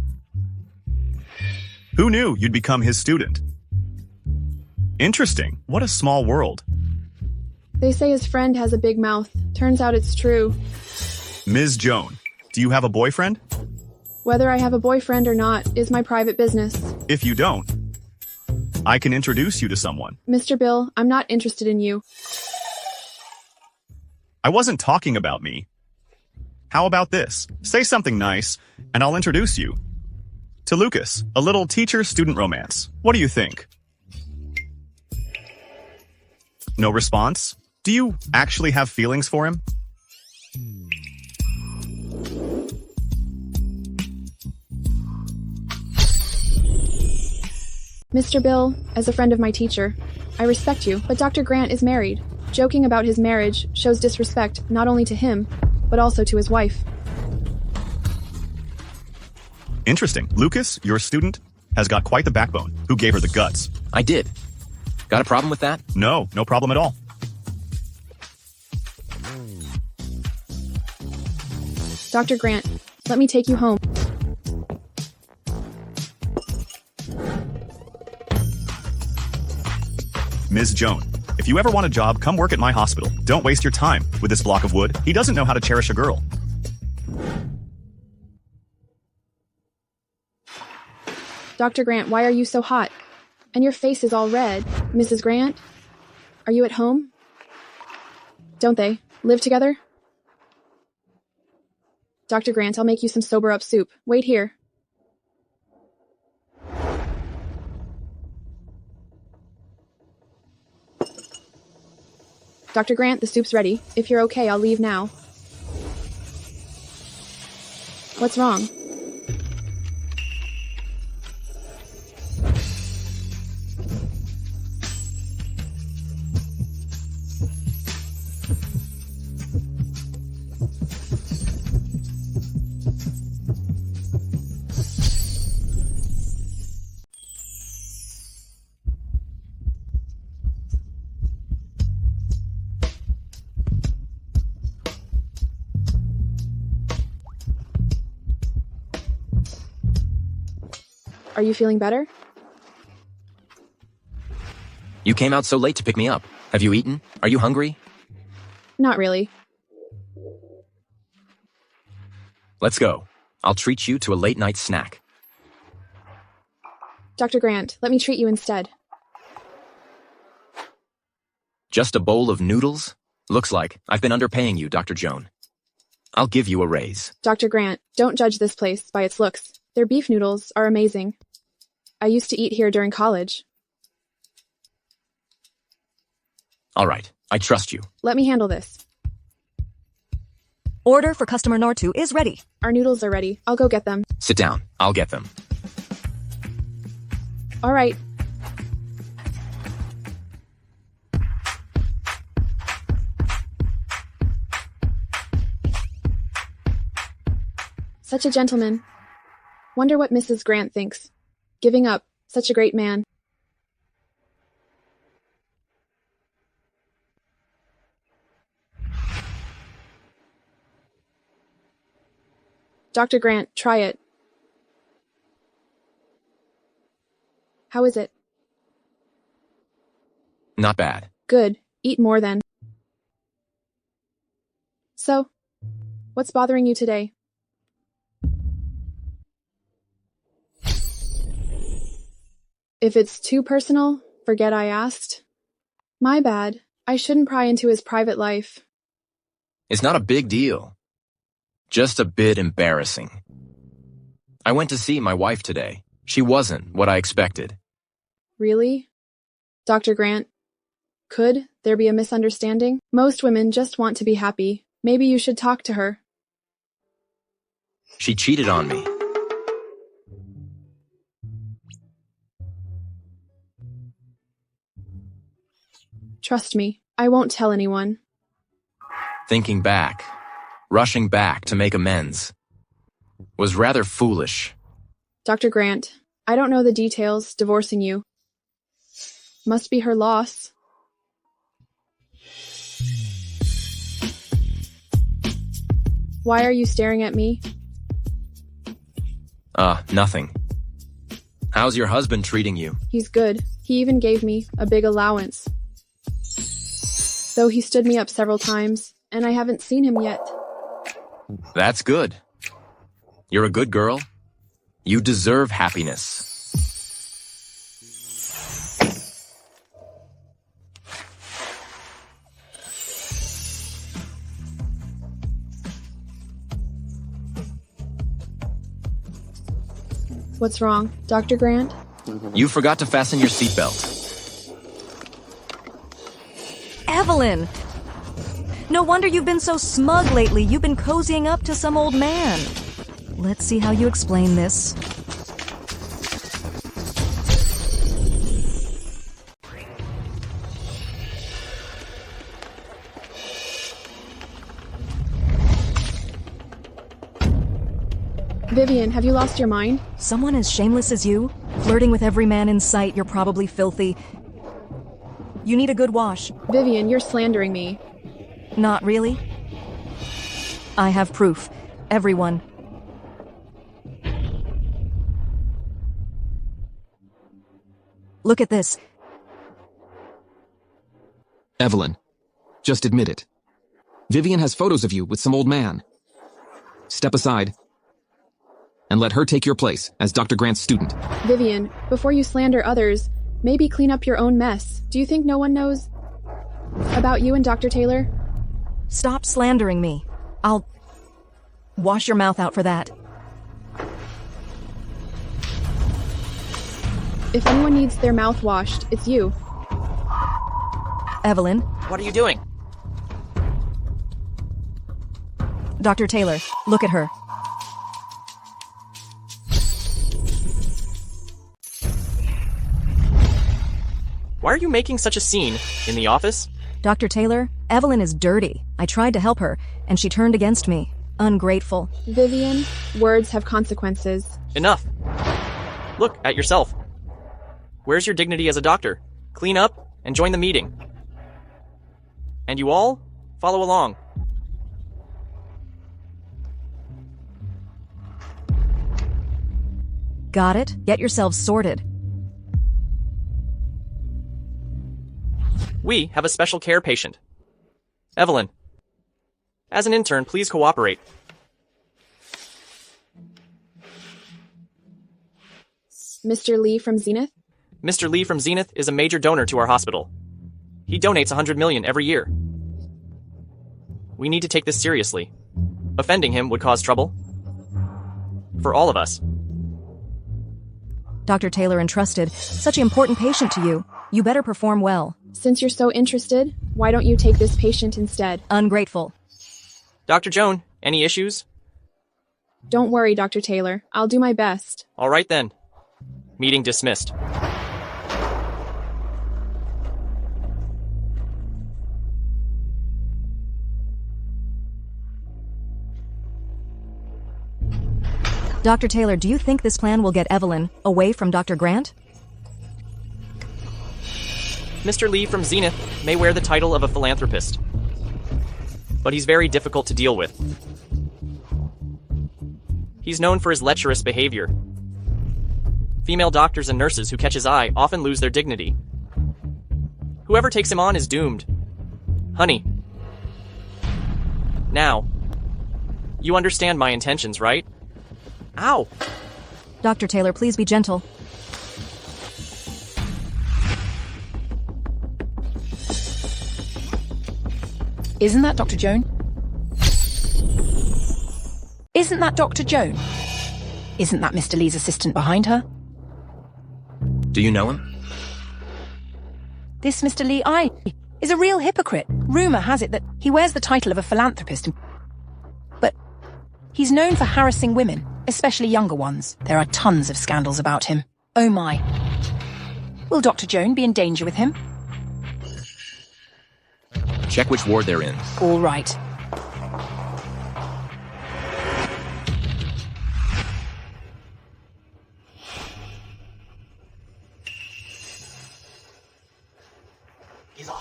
Who knew you'd become his student? Interesting. What a small world. They say his friend has a big mouth. Turns out it's true. Ms. Joan, do you have a boyfriend? Whether I have a boyfriend or not is my private business. If you don't, I can introduce you to someone. Mr. Bill, I'm not interested in you. I wasn't talking about me. How about this? Say something nice, and I'll introduce you to Lucas, a little teacher-student romance. What do you think? No response? Do you actually have feelings for him? Mr. Bill, as a friend of my teacher, I respect you, but Dr. Grant is married. Joking about his marriage shows disrespect not only to him, but also to his wife. Interesting. Lucas, your student, has got quite the backbone. Who gave her the guts? I did. Got a problem with that? No problem at all. Dr. Grant, let me take you home. Ms. Joan, if you ever want a job, come work at my hospital. Don't waste your time with this block of wood. He doesn't know how to cherish a girl. Dr. Grant, why are you so hot? And your face is all red. Mrs. Grant? Are you at home? Don't they live together? Dr. Grant, I'll make you some sober-up soup. Wait here. Dr. Grant, the soup's ready. If you're okay, I'll leave now. What's wrong? Are you feeling better? You came out so late to pick me up. Have you eaten? Are you hungry? Not really. Let's go. I'll treat you to a late-night snack. Dr. Grant, let me treat you instead. Just a bowl of noodles? Looks like I've been underpaying you, Dr. Joan. I'll give you a raise. Dr. Grant, don't judge this place by its looks. Their beef noodles are amazing. I used to eat here during college. All right, I trust you. Let me handle this. Order for customer Nartu is ready. Our noodles are ready. I'll go get them. Sit down. I'll get them. All right. Such a gentleman. Wonder what Mrs. Grant thinks. Giving up such a great man. Dr. Grant, try it. How is it? Not bad. Good. Eat more then. So, what's bothering you today? If it's too personal, forget I asked. My bad. I shouldn't pry into his private life. It's not a big deal. Just a bit embarrassing. I went to see my wife today. She wasn't what I expected. Really? Dr. Grant, could there be a misunderstanding? Most women just want to be happy. Maybe you should talk to her. She cheated on me. Trust me, I won't tell anyone. Thinking back, rushing back to make amends, was rather foolish. Dr. Grant, I don't know the details divorcing you. Must be her loss. Why are you staring at me? Nothing. How's your husband treating you? He's good. He even gave me a big allowance. Though he stood me up several times, and I haven't seen him yet. That's good. You're a good girl. You deserve happiness. What's wrong, Dr. Grant? You forgot to fasten your seatbelt. Evelyn! No wonder you've been so smug lately. You've been cozying up to some old man. Let's see how you explain this. Vivian, have you lost your mind? Someone as shameless as you? Flirting with every man in sight, you're probably filthy. You need a good wash. Vivian, you're slandering me. Not really. I have proof. Everyone. Look at this. Evelyn, just admit it. Vivian has photos of you with some old man. Step aside and let her take your place as Dr. Grant's student. Vivian, before you slander others, maybe clean up your own mess. Do you think no one knows? About you and Dr. Taylor? Stop slandering me. I'll wash your mouth out for that. If anyone needs their mouth washed, it's you. Evelyn. What are you doing? Dr. Taylor, look at her. Why are you making such a scene in the office? Dr. Taylor, Evelyn is dirty. I tried to help her, and she turned against me. Ungrateful. Vivian, words have consequences. Enough. Look at yourself. Where's your dignity as a doctor? Clean up and join the meeting. And you all follow along. Got it? Get yourselves sorted. We have a special care patient. Evelyn. As an intern, please cooperate. Mr. Lee from Zenith? Mr. Lee from Zenith is a major donor to our hospital. He donates $100 million every year. We need to take this seriously. Offending him would cause trouble. For all of us. Dr. Taylor entrusted such an important patient to you. You better perform well. Since you're so interested, why don't you take this patient instead? Ungrateful. Dr. Joan, any issues? Don't worry, Dr. Taylor. I'll do my best. All right then. Meeting dismissed. Dr. Taylor, do you think this plan will get Evelyn away from Dr. Grant? Mr. Lee from Zenith may wear the title of a philanthropist, but he's very difficult to deal with. He's known for his lecherous behavior. Female doctors and nurses who catch his eye often lose their dignity. Whoever takes him on is doomed. Honey. Now, you understand my intentions, right? Ow! Dr. Taylor, please be gentle. Isn't that Dr. Joan? Isn't that Dr. Joan? Isn't that Mr. Lee's assistant behind her? Do you know him? This Mr. Lee is a real hypocrite. Rumor has it that he wears the title of a philanthropist, but he's known for harassing women, especially younger ones. There are tons of scandals about him. Oh my. Will Dr. Joan be in danger with him? Check which ward they're in. All right.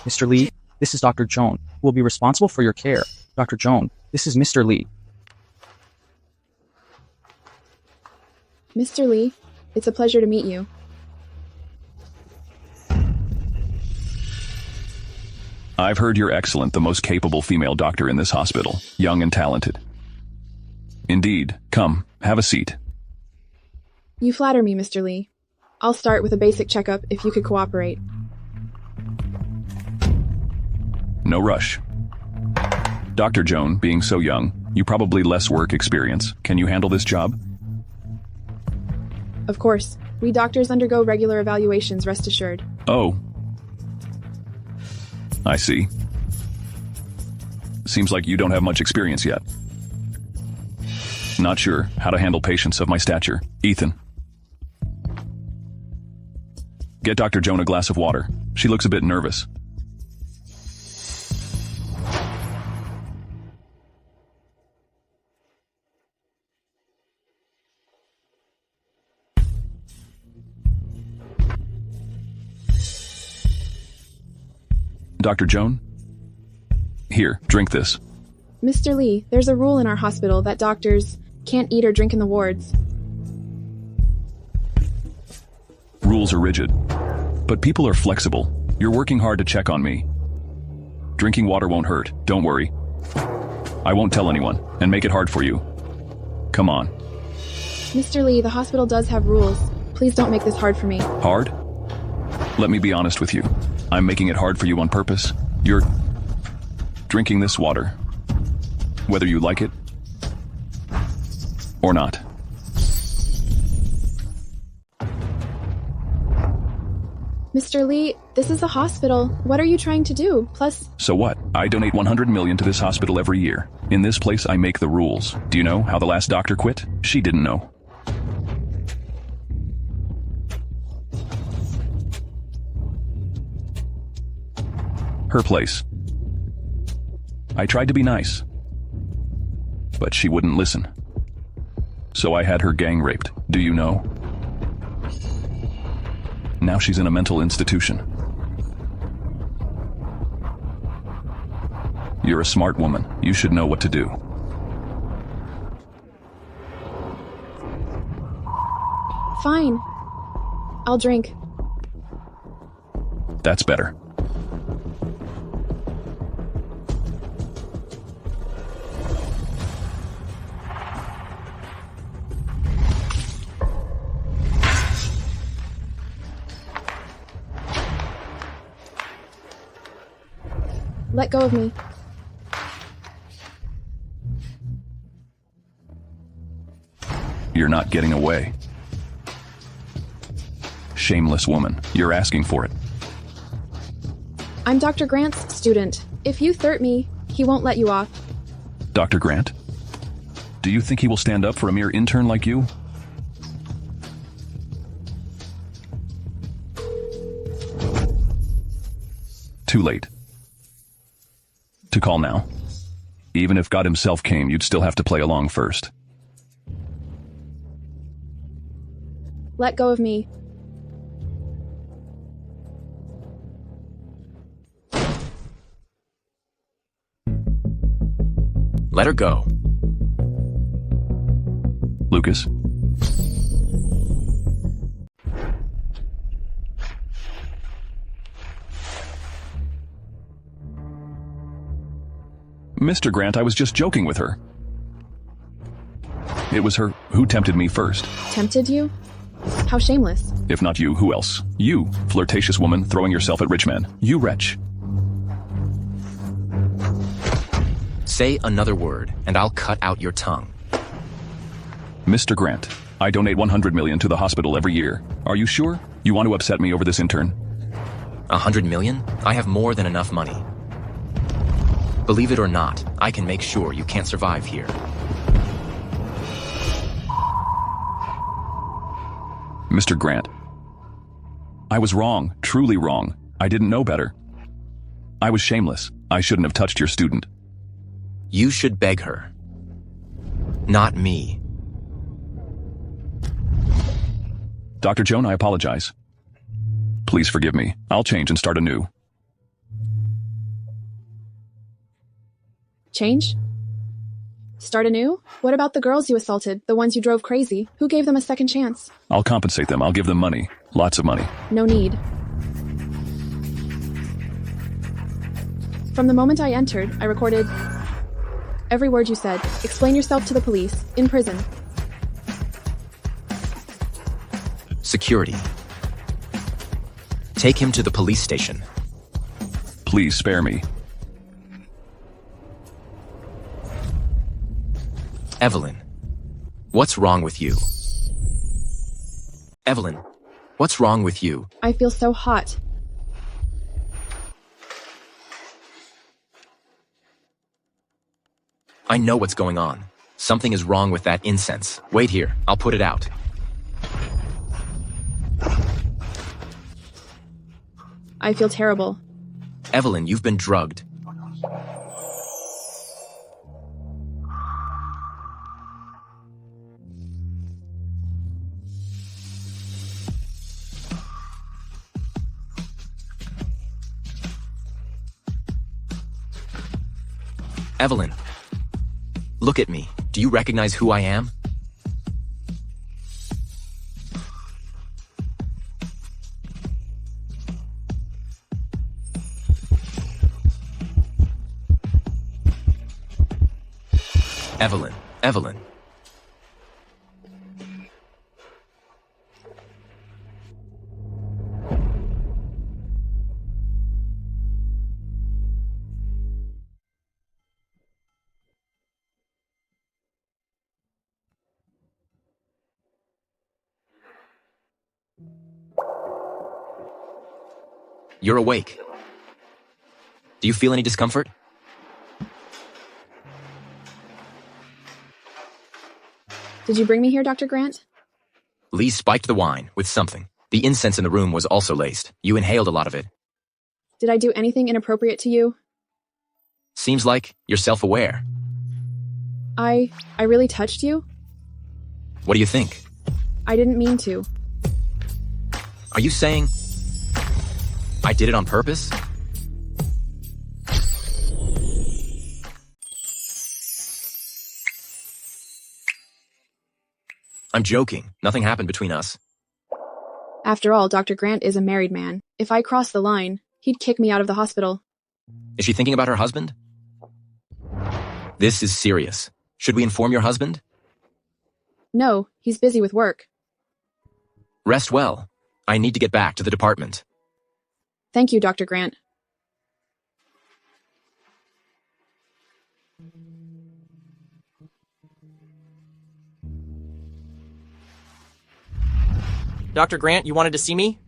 Mr. Lee, this is Dr. Joan, who will be responsible for your care. Dr. Joan, this is Mr. Lee. Mr. Lee, it's a pleasure to meet you. I've heard you're excellent, the most capable female doctor in this hospital, young and talented. Indeed. Come, have a seat. You flatter me, Mr. Lee. I'll start with a basic checkup if you could cooperate. No rush. Dr. Joan, being so young, you probably less work experience. Can you handle this job? Of course. We doctors undergo regular evaluations, rest assured. Oh. I see. Seems like you don't have much experience yet. Not sure how to handle patients of my stature. Ethan. Get Dr. Joan a glass of water. She looks a bit nervous. Dr. Joan? Here, drink this. Mr. Lee, there's a rule in our hospital that doctors can't eat or drink in the wards. Rules are rigid. But people are flexible. You're working hard to check on me. Drinking water won't hurt, don't worry. I won't tell anyone, and make it hard for you. Come on. Mr. Lee, the hospital does have rules. Please don't make this hard for me. Hard? Let me be honest with you. I'm making it hard for you on purpose. You're drinking this water, whether you like it or not. Mr. Lee, this is a hospital. What are you trying to do? Plus, So what? I donate 100 million to this hospital every year. In this place, I make the rules. Do you know how the last doctor quit? She didn't know. Her place. I tried to be nice, but she wouldn't listen. So I had her gang raped. Do you know? Now she's in a mental institution. You're a smart woman. You should know what to do. fine. I'll drink. That's better. Let go of me. You're not getting away. Shameless woman. You're asking for it. I'm Dr. Grant's student. If you thwart me, he won't let you off. Dr. Grant? Do you think he will stand up for a mere intern like you? Too late. To call now. Even if God himself came, you'd still have to play along first. Let go of me. Let her go. Lucas? Mr. Grant, I was just joking with her. It was her who tempted me first. Tempted you? How shameless. If not you, who else? You, flirtatious woman throwing yourself at rich men. You wretch. Say another word, and I'll cut out your tongue. Mr. Grant, I donate 100 million to the hospital every year. Are you sure? You want to upset me over this intern? 100 million? I have more than enough money. Believe it or not, I can make sure you can't survive here. Mr. Grant, I was wrong, truly wrong. I didn't know better. I was shameless. I shouldn't have touched your student. You should beg her. Not me. Dr. Joan, I apologize. Please forgive me. I'll change and start anew. Change? Start anew? What about the girls you assaulted, the ones you drove crazy? Who gave them a second chance? I'll compensate them. I'll give them money. Lots of money. No need. From the moment I entered, I recorded every word you said. Explain yourself to the police, in prison. Security. Take him to the police station. Please spare me. Evelyn, what's wrong with you? Evelyn, what's wrong with you? I feel so hot. I know what's going on. Something is wrong with that incense. Wait here, I'll put it out. I feel terrible. Evelyn, you've been drugged. Evelyn, look at me. Do you recognize who I am? Evelyn, Evelyn. You're awake. Do you feel any discomfort? Did you bring me here, Dr. Grant? Lee spiked the wine with something. The incense in the room was also laced. You inhaled a lot of it. Did I do anything inappropriate to you? Seems like you're self-aware. I really touched you? What do you think? I didn't mean to. Are you saying I did it on purpose? I'm joking. Nothing happened between us. After all, Dr. Grant is a married man. If I crossed the line, he'd kick me out of the hospital. Is she thinking about her husband? This is serious. Should we inform your husband? No, he's busy with work. Rest well. I need to get back to the department. Thank you, Dr. Grant. Dr. Grant, you wanted to see me?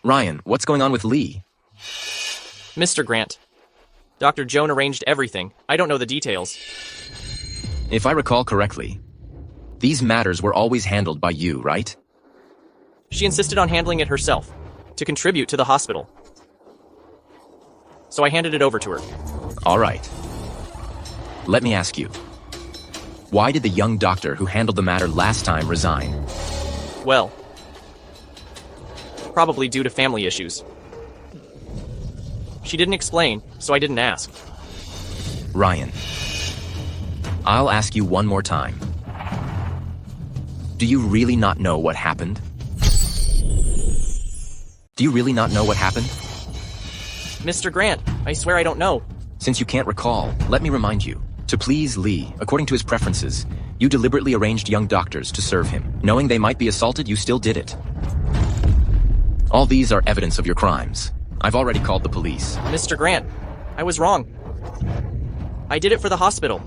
Ryan, what's going on with Lee? Mr. Grant. Dr. Joan arranged everything. I don't know the details. If I recall correctly, these matters were always handled by you, right? She insisted on handling it herself, to contribute to the hospital. So I handed it over to her. All right. Let me ask you. Why did the young doctor who handled the matter last time resign? Well, probably due to family issues. She didn't explain, so I didn't ask. Ryan, I'll ask you one more time. Do you really not know what happened? Do you really not know what happened? Mr. Grant, I swear I don't know. Since you can't recall, let me remind you. To please Lee, according to his preferences, you deliberately arranged young doctors to serve him. Knowing they might be assaulted, you still did it. All these are evidence of your crimes. I've already called the police. Mr. Grant, I was wrong. I did it for the hospital.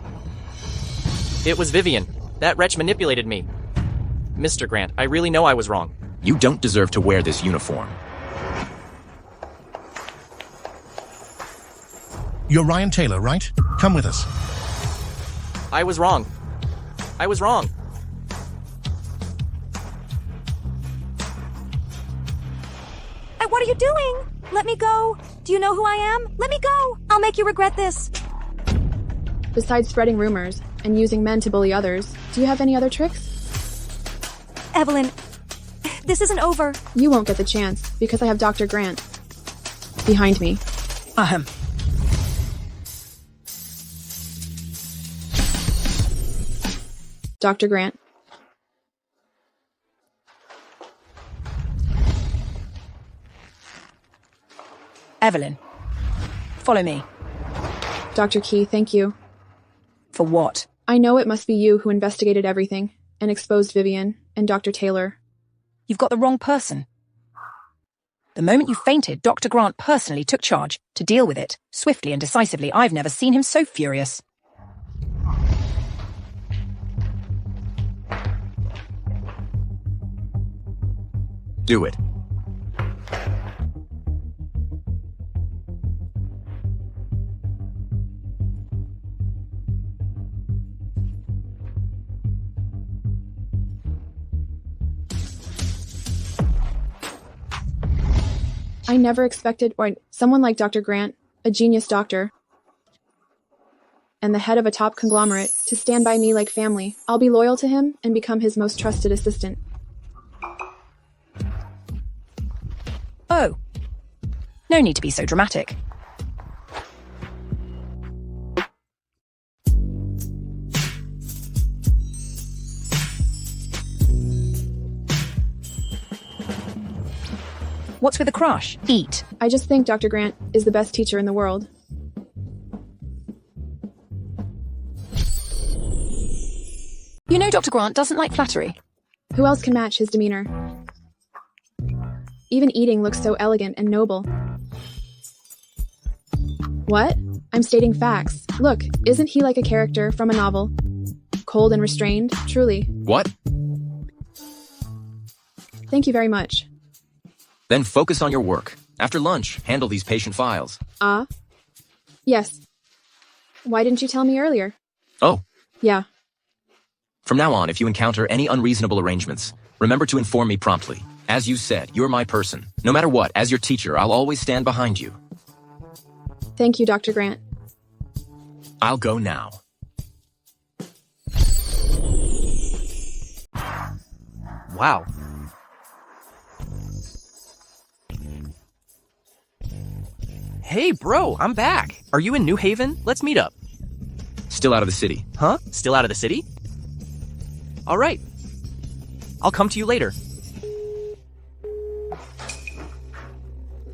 It was Vivian. That wretch manipulated me. Mr. Grant, I really know I was wrong. You don't deserve to wear this uniform. You're Ryan Taylor, right? Come with us. I was wrong. I was wrong. Hey, what are you doing? Let me go. Do you know who I am? Let me go. I'll make you regret this. Besides spreading rumors and using men to bully others, do you have any other tricks? Evelyn, this isn't over. You won't get the chance, because I have Dr. Grant behind me. Ahem. Dr. Grant. Evelyn, follow me. Dr. Key, thank you. For what? I know it must be you who investigated everything and exposed Vivian and Dr. Taylor. You've got the wrong person. The moment you fainted, Dr. Grant personally took charge to deal with it, swiftly and decisively. I've never seen him so furious. Do it. I never expected someone like Dr. Grant, a genius doctor, and the head of a top conglomerate, to stand by me like family. I'll be loyal to him and become his most trusted assistant. Oh. No need to be so dramatic. What's with the crush? Eat. I just think Dr. Grant is the best teacher in the world. You know Dr. Grant doesn't like flattery. Who else can match his demeanor? Even eating looks so elegant and noble. What? I'm stating facts. Look, isn't he like a character from a novel? Cold and restrained, truly. What? Thank you very much. Then focus on your work. After lunch, handle these patient files. Yes. Why didn't you tell me earlier? Oh, Yeah. from now on, if you encounter any unreasonable arrangements, remember to inform me promptly. As you said, you're my person. No matter what, as your teacher, I'll always stand behind you. Thank you, Dr. Grant. I'll go now. Wow. Hey, bro, I'm back. Are you in New Haven? Let's meet up. Still out of the city. Huh? Still out of the city? All right. I'll come to you later.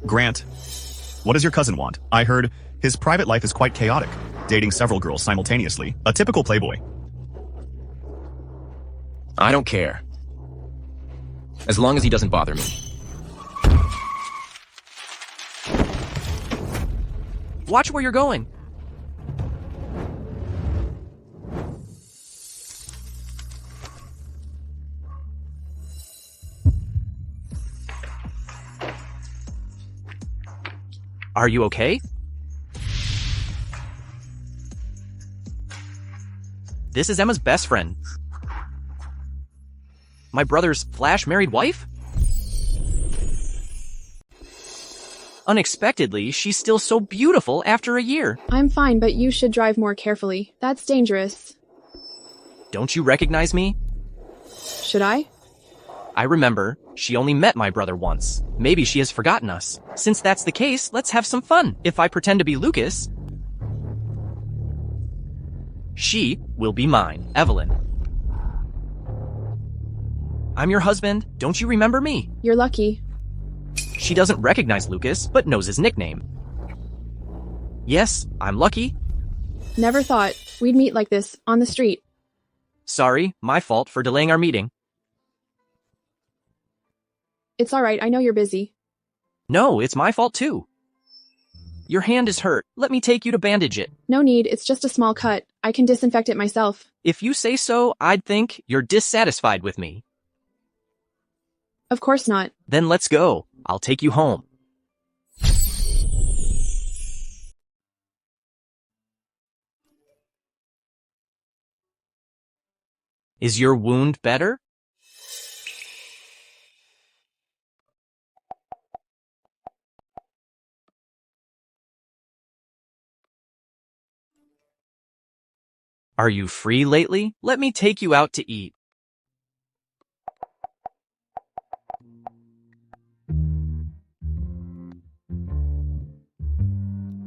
Grant, what does your cousin want? I heard his private life is quite chaotic, dating several girls simultaneously. A typical playboy. I don't care. As long as he doesn't bother me. Watch where you're going. Are you okay? This is Emma's best friend. My brother's flash married wife? Unexpectedly, she's still so beautiful after a year. I'm fine, but you should drive more carefully. That's dangerous. Don't you recognize me? Should I? I remember. She only met my brother once. Maybe she has forgotten us. Since that's the case, let's have some fun. If I pretend to be Lucas, she will be mine, Evelyn. I'm your husband. Don't you remember me? You're lucky. She doesn't recognize Lucas, but knows his nickname. Yes, I'm lucky. Never thought we'd meet like this, on the street. Sorry, my fault for delaying our meeting. It's alright, I know you're busy. No, it's my fault too. Your hand is hurt. Let me take you to bandage it. No need, it's just a small cut. I can disinfect it myself. If you say so, I'd think you're dissatisfied with me. Of course not. Then let's go. I'll take you home. Is your wound better? Are you free lately? Let me take you out to eat.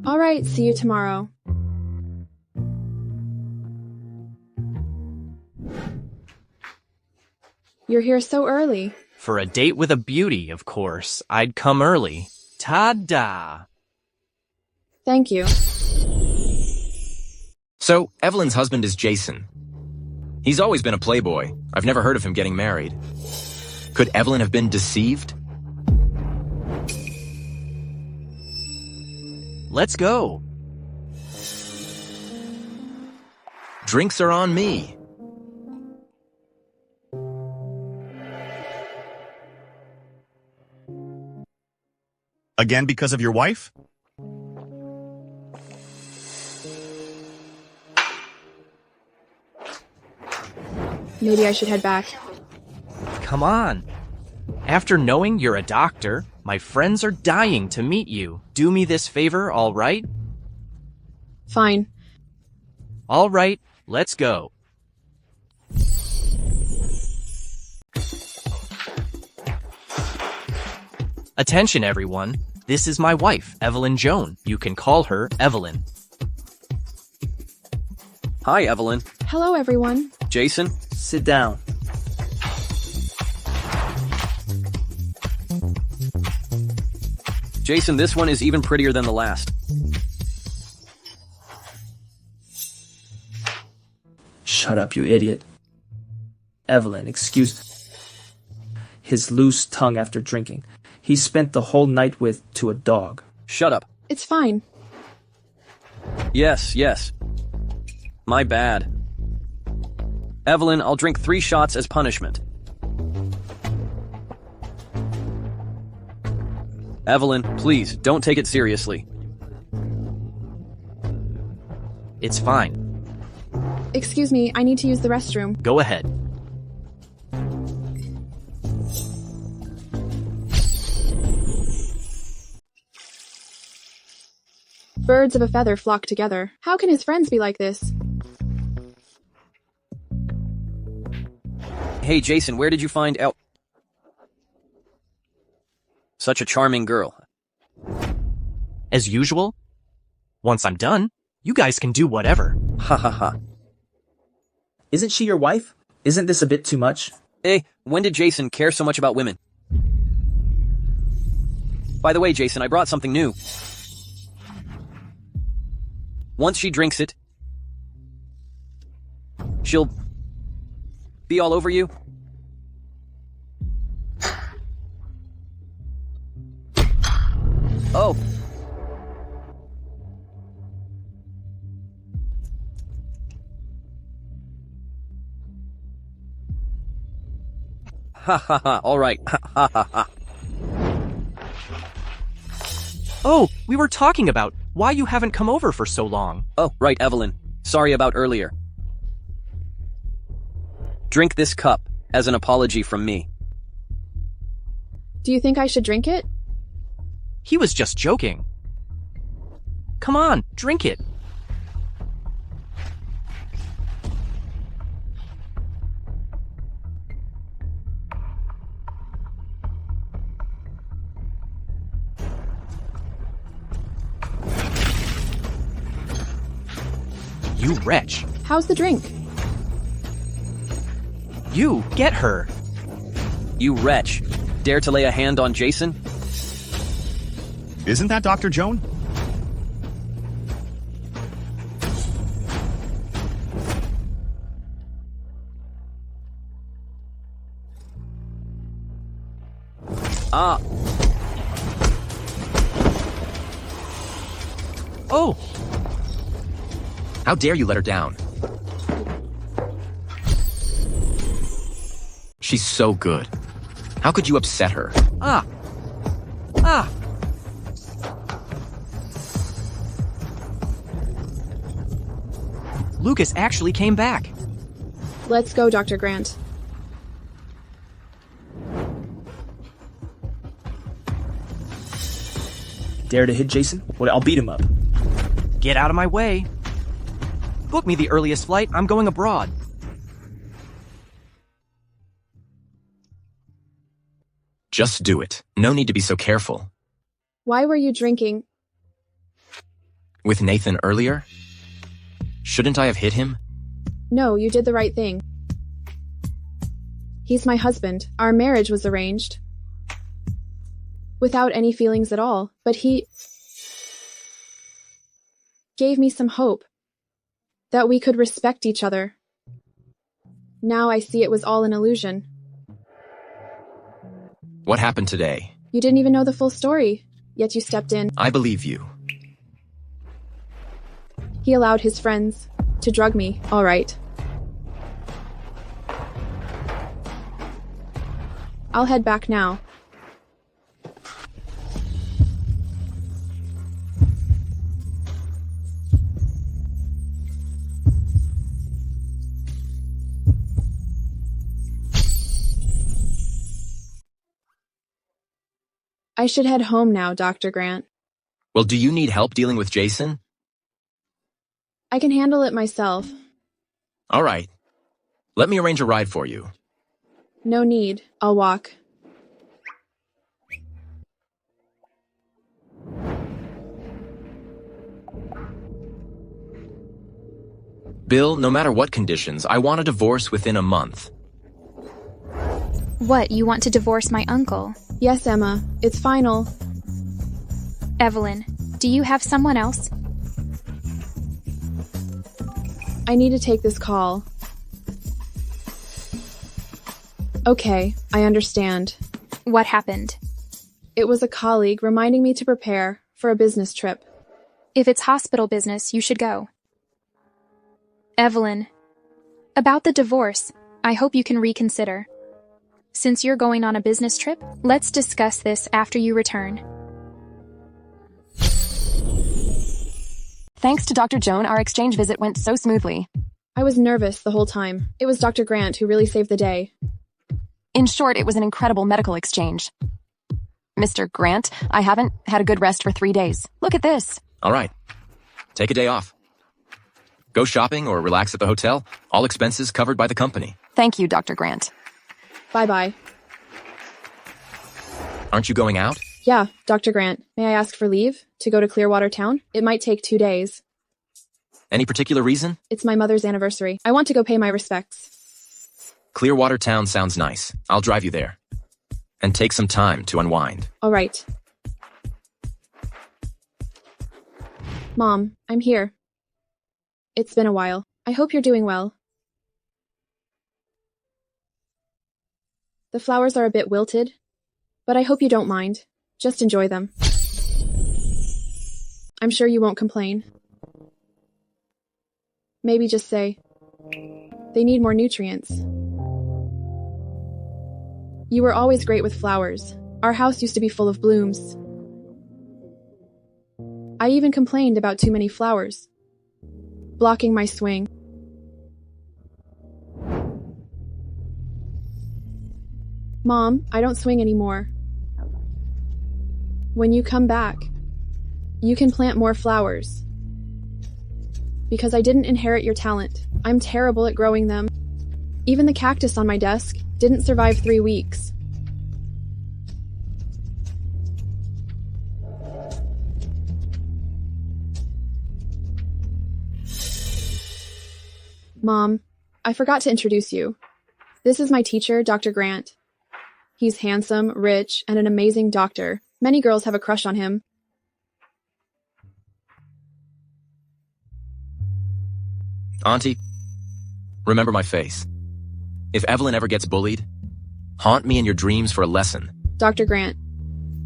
Alright, see you tomorrow. You're here so early. For a date with a beauty, of course. I'd come early. Ta-da! Thank you. So, Evelyn's husband is Jason. He's always been a playboy. I've never heard of him getting married. Could Evelyn have been deceived? Let's go. Drinks are on me. Again because of your wife? Maybe I should head back. Come on. After knowing you're a doctor, my friends are dying to meet you. Do me this favor, all right? Fine. All right, let's go. Attention, everyone. This is my wife, Evelyn Joan. You can call her Evelyn. Hi, Evelyn. Hello, everyone. Jason? Sit down. Jason, this one is even prettier than the last. Shut up, you idiot. Evelyn, excuse his loose tongue after drinking. He spent the whole night with to a dog. Shut up. It's fine. Yes, yes. My bad. Evelyn, I'll drink 3 shots as punishment. Evelyn, please, don't take it seriously. It's fine. Excuse me, I need to use the restroom. Go ahead. Birds of a feather flock together. How can his friends be like this? Hey, Jason, where did you find out? Such a charming girl. As usual? Once I'm done, you guys can do whatever. Ha ha ha. Isn't she your wife? Isn't this a bit too much? Hey, when did Jason care so much about women? By the way, Jason, I brought something new. Once she drinks it, she'll be all over you. Oh. Ha ha ha, alright. Ha ha ha ha. Oh, we were talking about why you haven't come over for so long. Oh, right, Evelyn. Sorry about earlier. Drink this cup as an apology from me. Do you think I should drink it? He was just joking. Come on, drink it. You wretch. How's the drink? You, get her. You wretch. Dare to lay a hand on Jason? Isn't that Dr. Joan? Ah. Oh! How dare you let her down? She's so good. How could you upset her? Ah! Ah! Lucas actually came back. Let's go, Dr. Grant. Dare to hit Jason? Well, I'll beat him up. Get out of my way. Book me the earliest flight. I'm going abroad. Just do it. No need to be so careful. Why were you drinking? With Nathan earlier? Shouldn't I have hit him? No, you did the right thing. He's my husband. Our marriage was arranged. Without any feelings at all, but he gave me some hope that we could respect each other. Now I see it was all an illusion. What happened today? You didn't even know the full story, yet you stepped in. I believe you. He allowed his friends to drug me, all right. I'll head back now. I should head home now, Dr. Grant. Well, do you need help dealing with Jason? I can handle it myself. All right. Let me arrange a ride for you. No need. I'll walk. Bill, no matter what conditions, I want a divorce within a month. What, you want to divorce my uncle? Yes, Emma. It's final. Evelyn, do you have someone else? I need to take this call. Okay, I understand. What happened? It was a colleague reminding me to prepare for a business trip. If it's hospital business, you should go. Evelyn, about the divorce, I hope you can reconsider. Since you're going on a business trip, let's discuss this after you return. Thanks to Dr. Joan, our exchange visit went so smoothly. I was nervous the whole time. It was Dr. Grant who really saved the day. In short, it was an incredible medical exchange. Mr. Grant, I haven't had a good rest for 3 days. Look at this. All right. Take a day off. Go shopping or relax at the hotel. All expenses covered by the company. Thank you, Dr. Grant. Bye-bye. Aren't you going out? Yeah, Dr. Grant, may I ask for leave to go to Clearwater Town? It might take 2 days. Any particular reason? It's my mother's anniversary. I want to go pay my respects. Clearwater Town sounds nice. I'll drive you there. And take some time to unwind. All right. Mom, I'm here. It's been a while. I hope you're doing well. The flowers are a bit wilted, but I hope you don't mind. Just enjoy them. I'm sure you won't complain. Maybe just say, they need more nutrients. You were always great with flowers. Our house used to be full of blooms. I even complained about too many flowers, blocking my swing. Mom, I don't swing anymore. When you come back, you can plant more flowers. Because I didn't inherit your talent. I'm terrible at growing them. Even the cactus on my desk didn't survive 3 weeks. Mom, I forgot to introduce you. This is my teacher, Dr. Grant. He's handsome, rich, and an amazing doctor. Many girls have a crush on him. Auntie, remember my face. If Evelyn ever gets bullied, haunt me in your dreams for a lesson. Dr. Grant,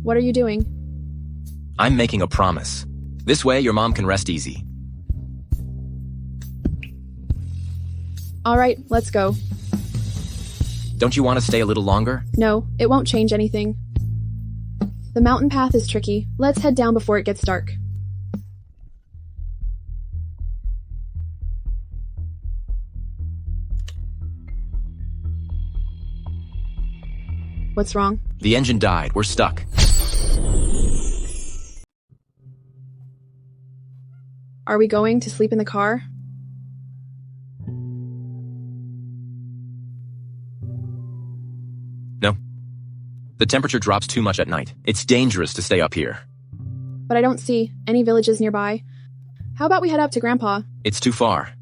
what are you doing? I'm making a promise. This way, your mom can rest easy. All right, let's go. Don't you want to stay a little longer? No, it won't change anything. The mountain path is tricky. Let's head down before it gets dark. What's wrong? The engine died. We're stuck. Are we going to sleep in the car? No. The temperature drops too much at night. It's dangerous to stay up here. But I don't see any villages nearby. How about we head up to Grandpa? It's too far.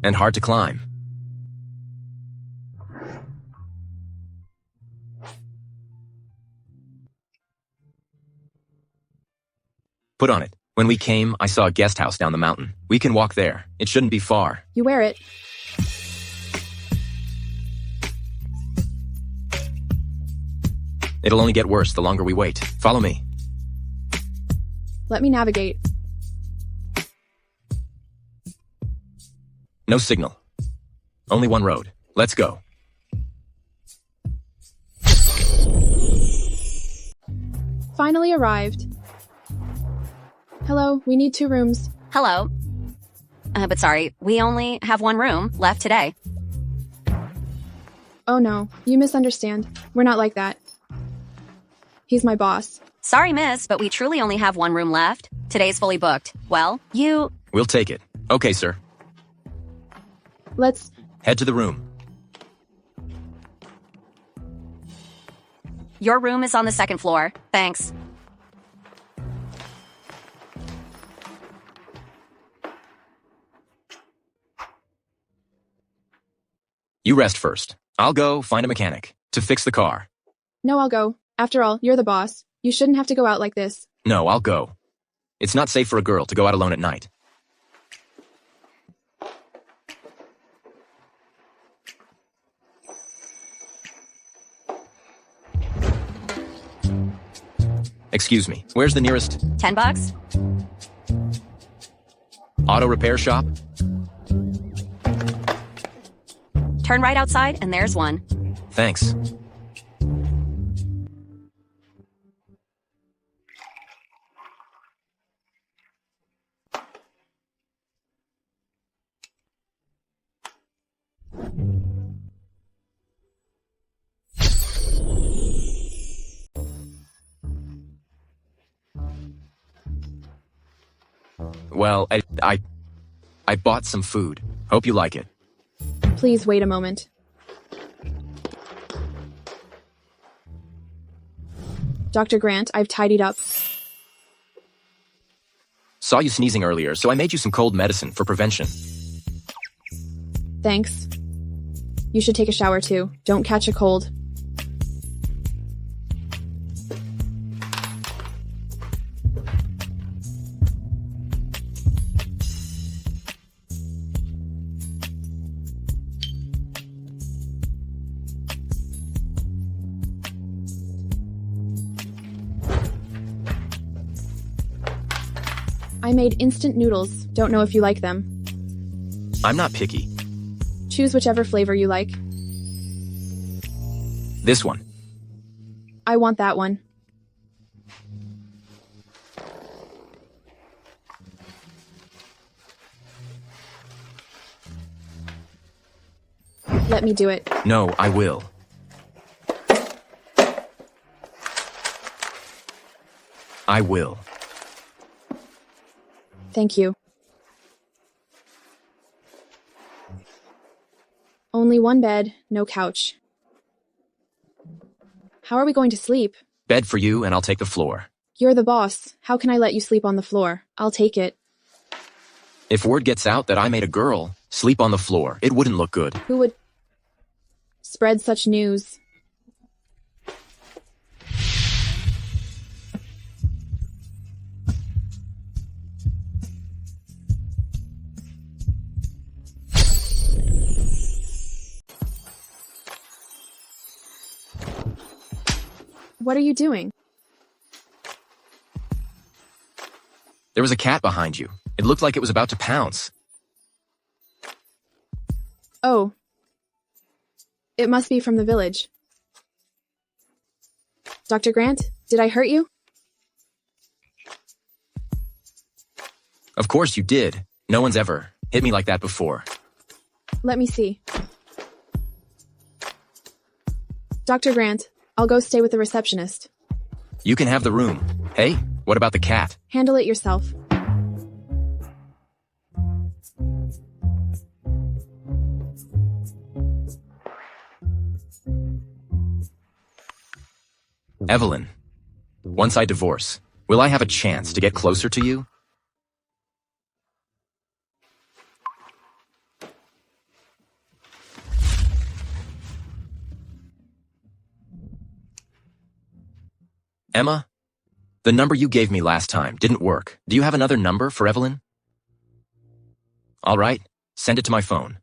And hard to climb. Put on it. When we came, I saw a guest house down the mountain. We can walk there. It shouldn't be far. You wear it. It'll only get worse the longer we wait. Follow me. Let me navigate. No signal. Only one road. Let's go. Finally arrived. Hello, we need 2 rooms. Hello. But sorry, we only have 1 room left today. Oh no, you misunderstand. We're not like that. He's my boss. Sorry, miss, but we truly only have 1 room left. Today's fully booked. Well, you... We'll take it. Okay, sir. Let's... Head to the room. Your room is on the 2nd floor. Thanks. You rest first. I'll go find a mechanic to fix the car. No, I'll go. After all, you're the boss. You shouldn't have to go out like this. No, I'll go. It's not safe for a girl to go out alone at night. Excuse me, where's the nearest... $10? Auto repair shop? Turn right outside, and there's one. Thanks. Well, I bought some food. Hope you like it. Please wait a moment. Dr. Grant, I've tidied up. Saw you sneezing earlier, so I made you some cold medicine for prevention. Thanks. You should take a shower too. Don't catch a cold. I made instant noodles. Don't know if you like them. I'm not picky. Choose whichever flavor you like. This one. I want that one. Let me do it. No, I will. I will. Thank you. Only one bed, no couch. How are we going to sleep? Bed for you, and I'll take the floor. You're the boss. How can I let you sleep on the floor? I'll take it. If word gets out that I made a girl sleep on the floor, it wouldn't look good. Who would spread such news? What are you doing? There was a cat behind you. It looked like it was about to pounce. Oh. It must be from the village. Dr. Grant, did I hurt you? Of course you did. No one's ever hit me like that before. Let me see. Dr. Grant, I'll go stay with the receptionist. You can have the room. Hey, what about the cat? Handle it yourself. Evelyn, once I divorce, will I have a chance to get closer to you? Emma, the number you gave me last time didn't work. Do you have another number for Evelyn? All right, send it to my phone.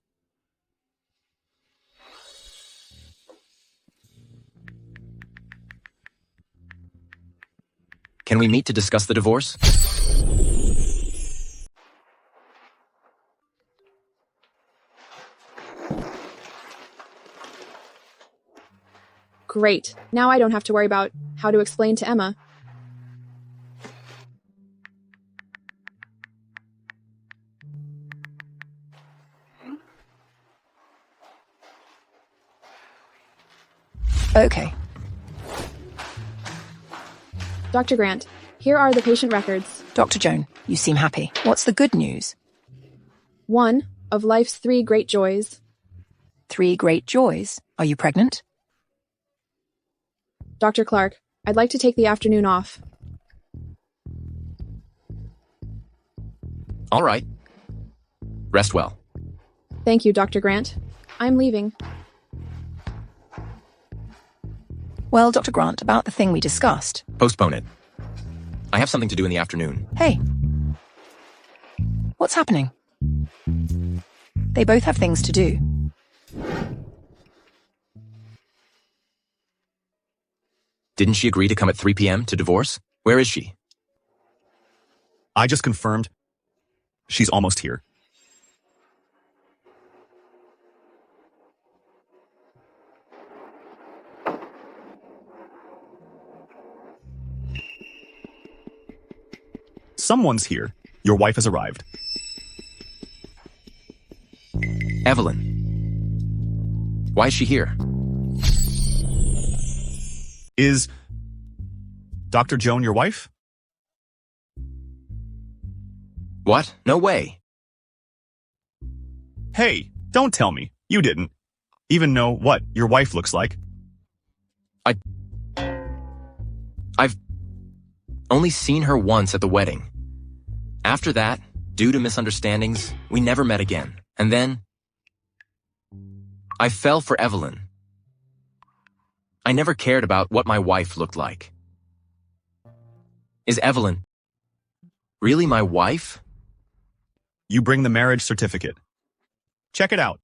Can we meet to discuss the divorce? Great. Now I don't have to worry about how to explain to Emma. Okay. Dr. Grant, here are the patient records. Dr. Joan, you seem happy. What's the good news? One of life's 3 great joys. 3 great joys? Are you pregnant? Dr. Clark, I'd like to take the afternoon off. All right. Rest well. Thank you, Dr. Grant. I'm leaving. Well, Dr. Grant, about the thing we discussed. Postpone it. I have something to do in the afternoon. Hey. What's happening? They both have things to do. Didn't she agree to come at 3 p.m. to divorce? Where is she? I just confirmed. She's almost here. Someone's here. Your wife has arrived. Evelyn. Why is she here? Is Dr. Joan your wife? What? No way. Hey, don't tell me. You didn't even know what your wife looks like. I've only seen her once at the wedding. After that, due to misunderstandings, we never met again. And then I fell for Evelyn. I never cared about what my wife looked like. Is Evelyn really my wife? You bring the marriage certificate. Check it out.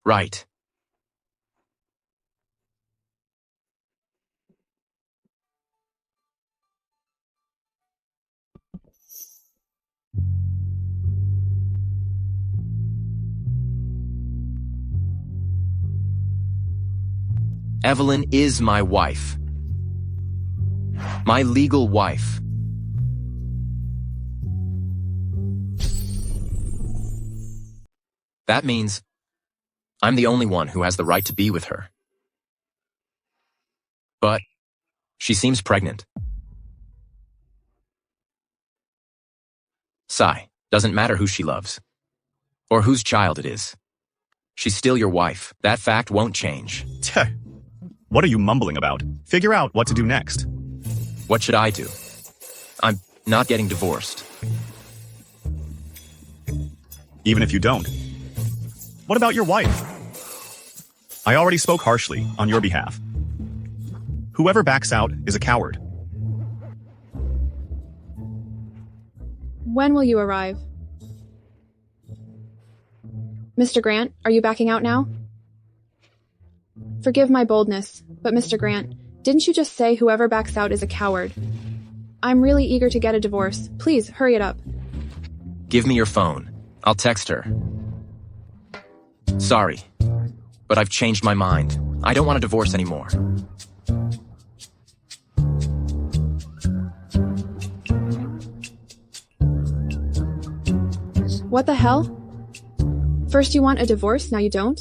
Right. Evelyn is my wife. My legal wife. That means I'm the only one who has the right to be with her. But she seems pregnant. Sigh, doesn't matter who she loves or whose child it is. She's still your wife. That fact won't change. What are you mumbling about? Figure out what to do next. What should I do? I'm not getting divorced. Even if you don't. What about your wife? I already spoke harshly on your behalf. Whoever backs out is a coward. When will you arrive? Mr. Grant, are you backing out now? Forgive my boldness, but Mr. Grant, didn't you just say whoever backs out is a coward? I'm really eager to get a divorce. Please, hurry it up. Give me your phone. I'll text her. Sorry, but I've changed my mind. I don't want a divorce anymore. What the hell? First you want a divorce, now you don't?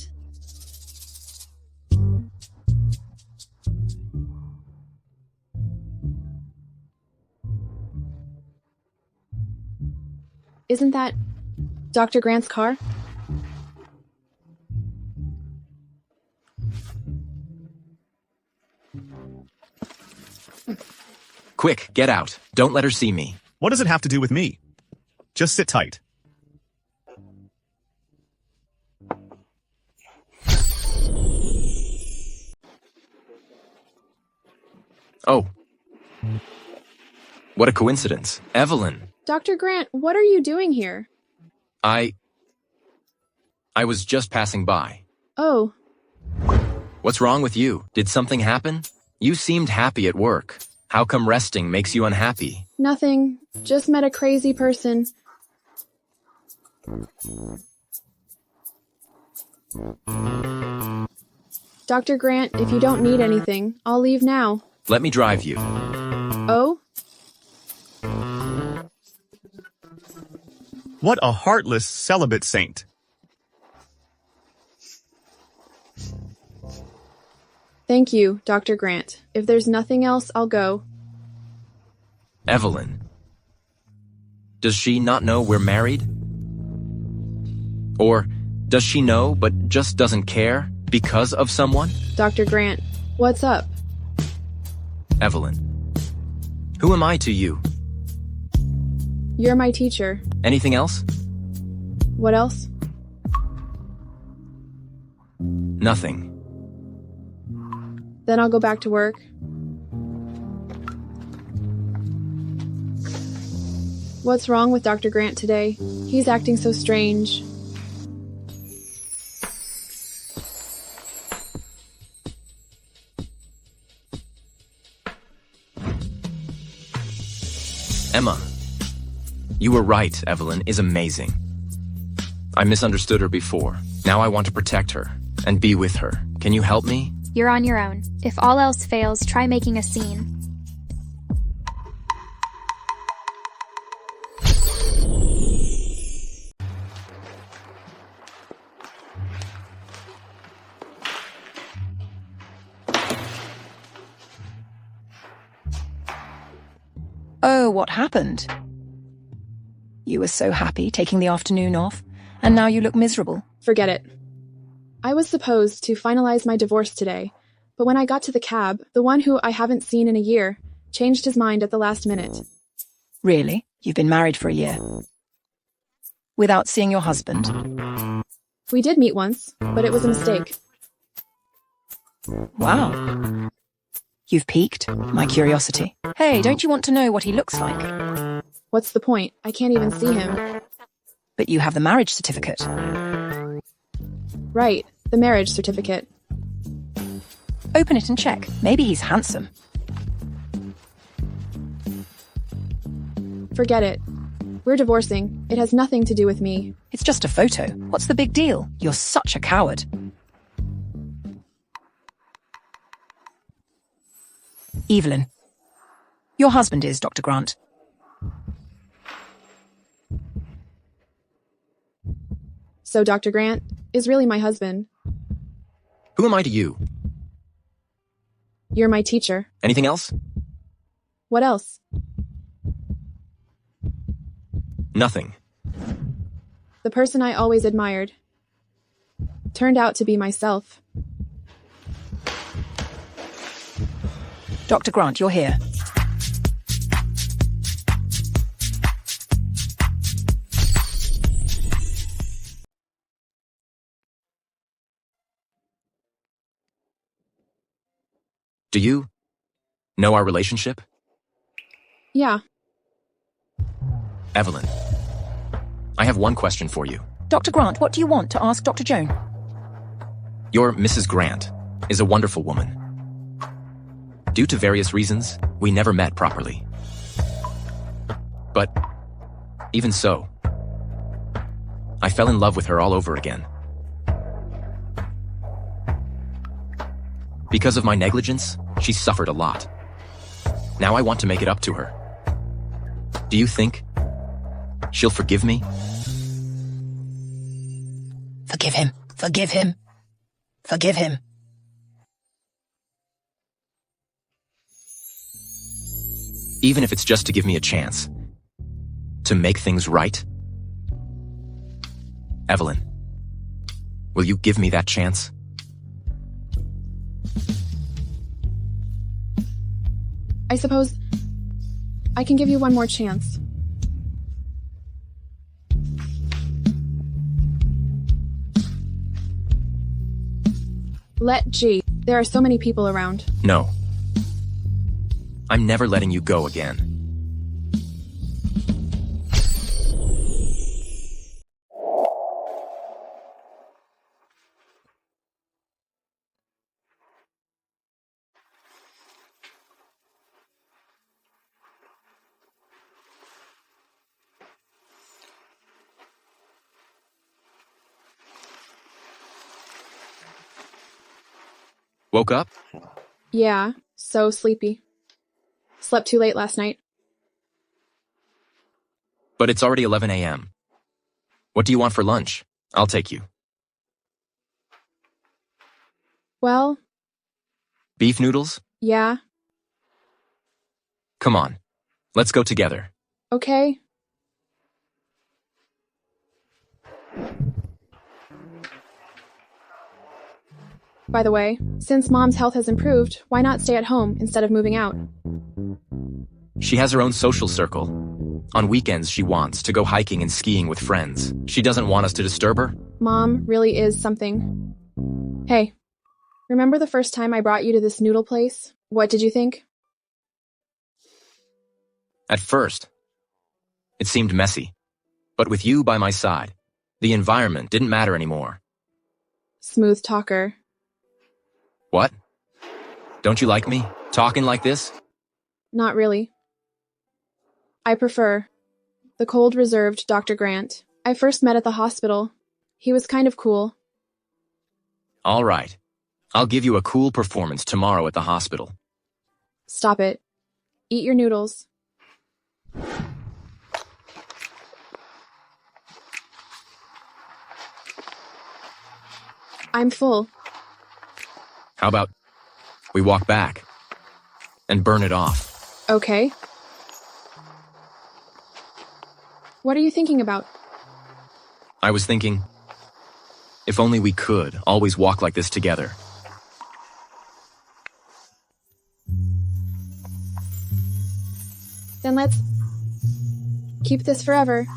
Isn't that Dr. Grant's car? Quick, get out. Don't let her see me. What does it have to do with me? Just sit tight. Oh. What a coincidence. Evelyn. Dr. Grant, what are you doing here? I was just passing by. Oh. What's wrong with you? Did something happen? You seemed happy at work. How come resting makes you unhappy? Nothing. Just met a crazy person. Dr. Grant, if you don't need anything, I'll leave now. Let me drive you. Oh? What a heartless celibate saint. Thank you, Dr. Grant. If there's nothing else, I'll go. Evelyn. Does she not know we're married? Or does she know but just doesn't care because of someone? Dr. Grant, what's up? Evelyn. Who am I to you? You're my teacher. Anything else? What else? Nothing. Then I'll go back to work. What's wrong with Dr. Grant today? He's acting so strange. Emma. You were right, Evelyn is amazing. I misunderstood her before. Now I want to protect her and be with her. Can you help me? You're on your own. If all else fails, try making a scene. Oh, what happened? You were so happy taking the afternoon off, and now you look miserable. Forget it. I was supposed to finalize my divorce today, but when I got to the cab, the one who I haven't seen in a year changed his mind at the last minute. Really? You've been married for a year? Without seeing your husband? We did meet once, but it was a mistake. Wow. You've piqued my curiosity. Hey, don't you want to know what he looks like? What's the point? I can't even see him. But you have the marriage certificate. Right, the marriage certificate. Open it and check. Maybe he's handsome. Forget it. We're divorcing. It has nothing to do with me. It's just a photo. What's the big deal? You're such a coward. Evelyn. Your husband is Dr. Grant. So Dr. Grant is really my husband. Who am I to you? You're my teacher. Anything else? What else? Nothing. The person I always admired turned out to be myself. Dr. Grant, you're here. Do you know our relationship? Yeah. Evelyn, I have one question for you. Dr. Grant, what do you want to ask Dr. Joan? Your Mrs. Grant is a wonderful woman. Due to various reasons, we never met properly. But even so, I fell in love with her all over again. Because of my negligence, she suffered a lot. Now I want to make it up to her. Do you think she'll forgive me? Forgive him. Forgive him. Forgive him. Even if it's just to give me a chance to make things right? Evelyn, will you give me that chance? I suppose I can give you one more chance. Let G. There are so many people around. No. I'm never letting you go again. Woke up? Yeah, so sleepy. Slept too late last night. But it's already 11 a.m. What do you want for lunch? I'll take you. Well, Beef noodles? yeah, Come on. Let's go together. okay. By the way, since Mom's health has improved, why not stay at home instead of moving out? She has her own social circle. On weekends, she wants to go hiking and skiing with friends. She doesn't want us to disturb her. Mom really is something. Hey, remember the first time I brought you to this noodle place? What did you think? At first, it seemed messy. But with you by my side, the environment didn't matter anymore. Smooth talker. What? Don't you like me? Talking like this? Not really. I prefer the cold, reserved Dr. Grant. I first met at the hospital. He was kind of cool. All right. I'll give you a cool performance tomorrow at the hospital. Stop it. Eat your noodles. I'm full. How about we walk back and burn it off? Okay. What are you thinking about? I was thinking, if only we could always walk like this together. Then let's keep this forever.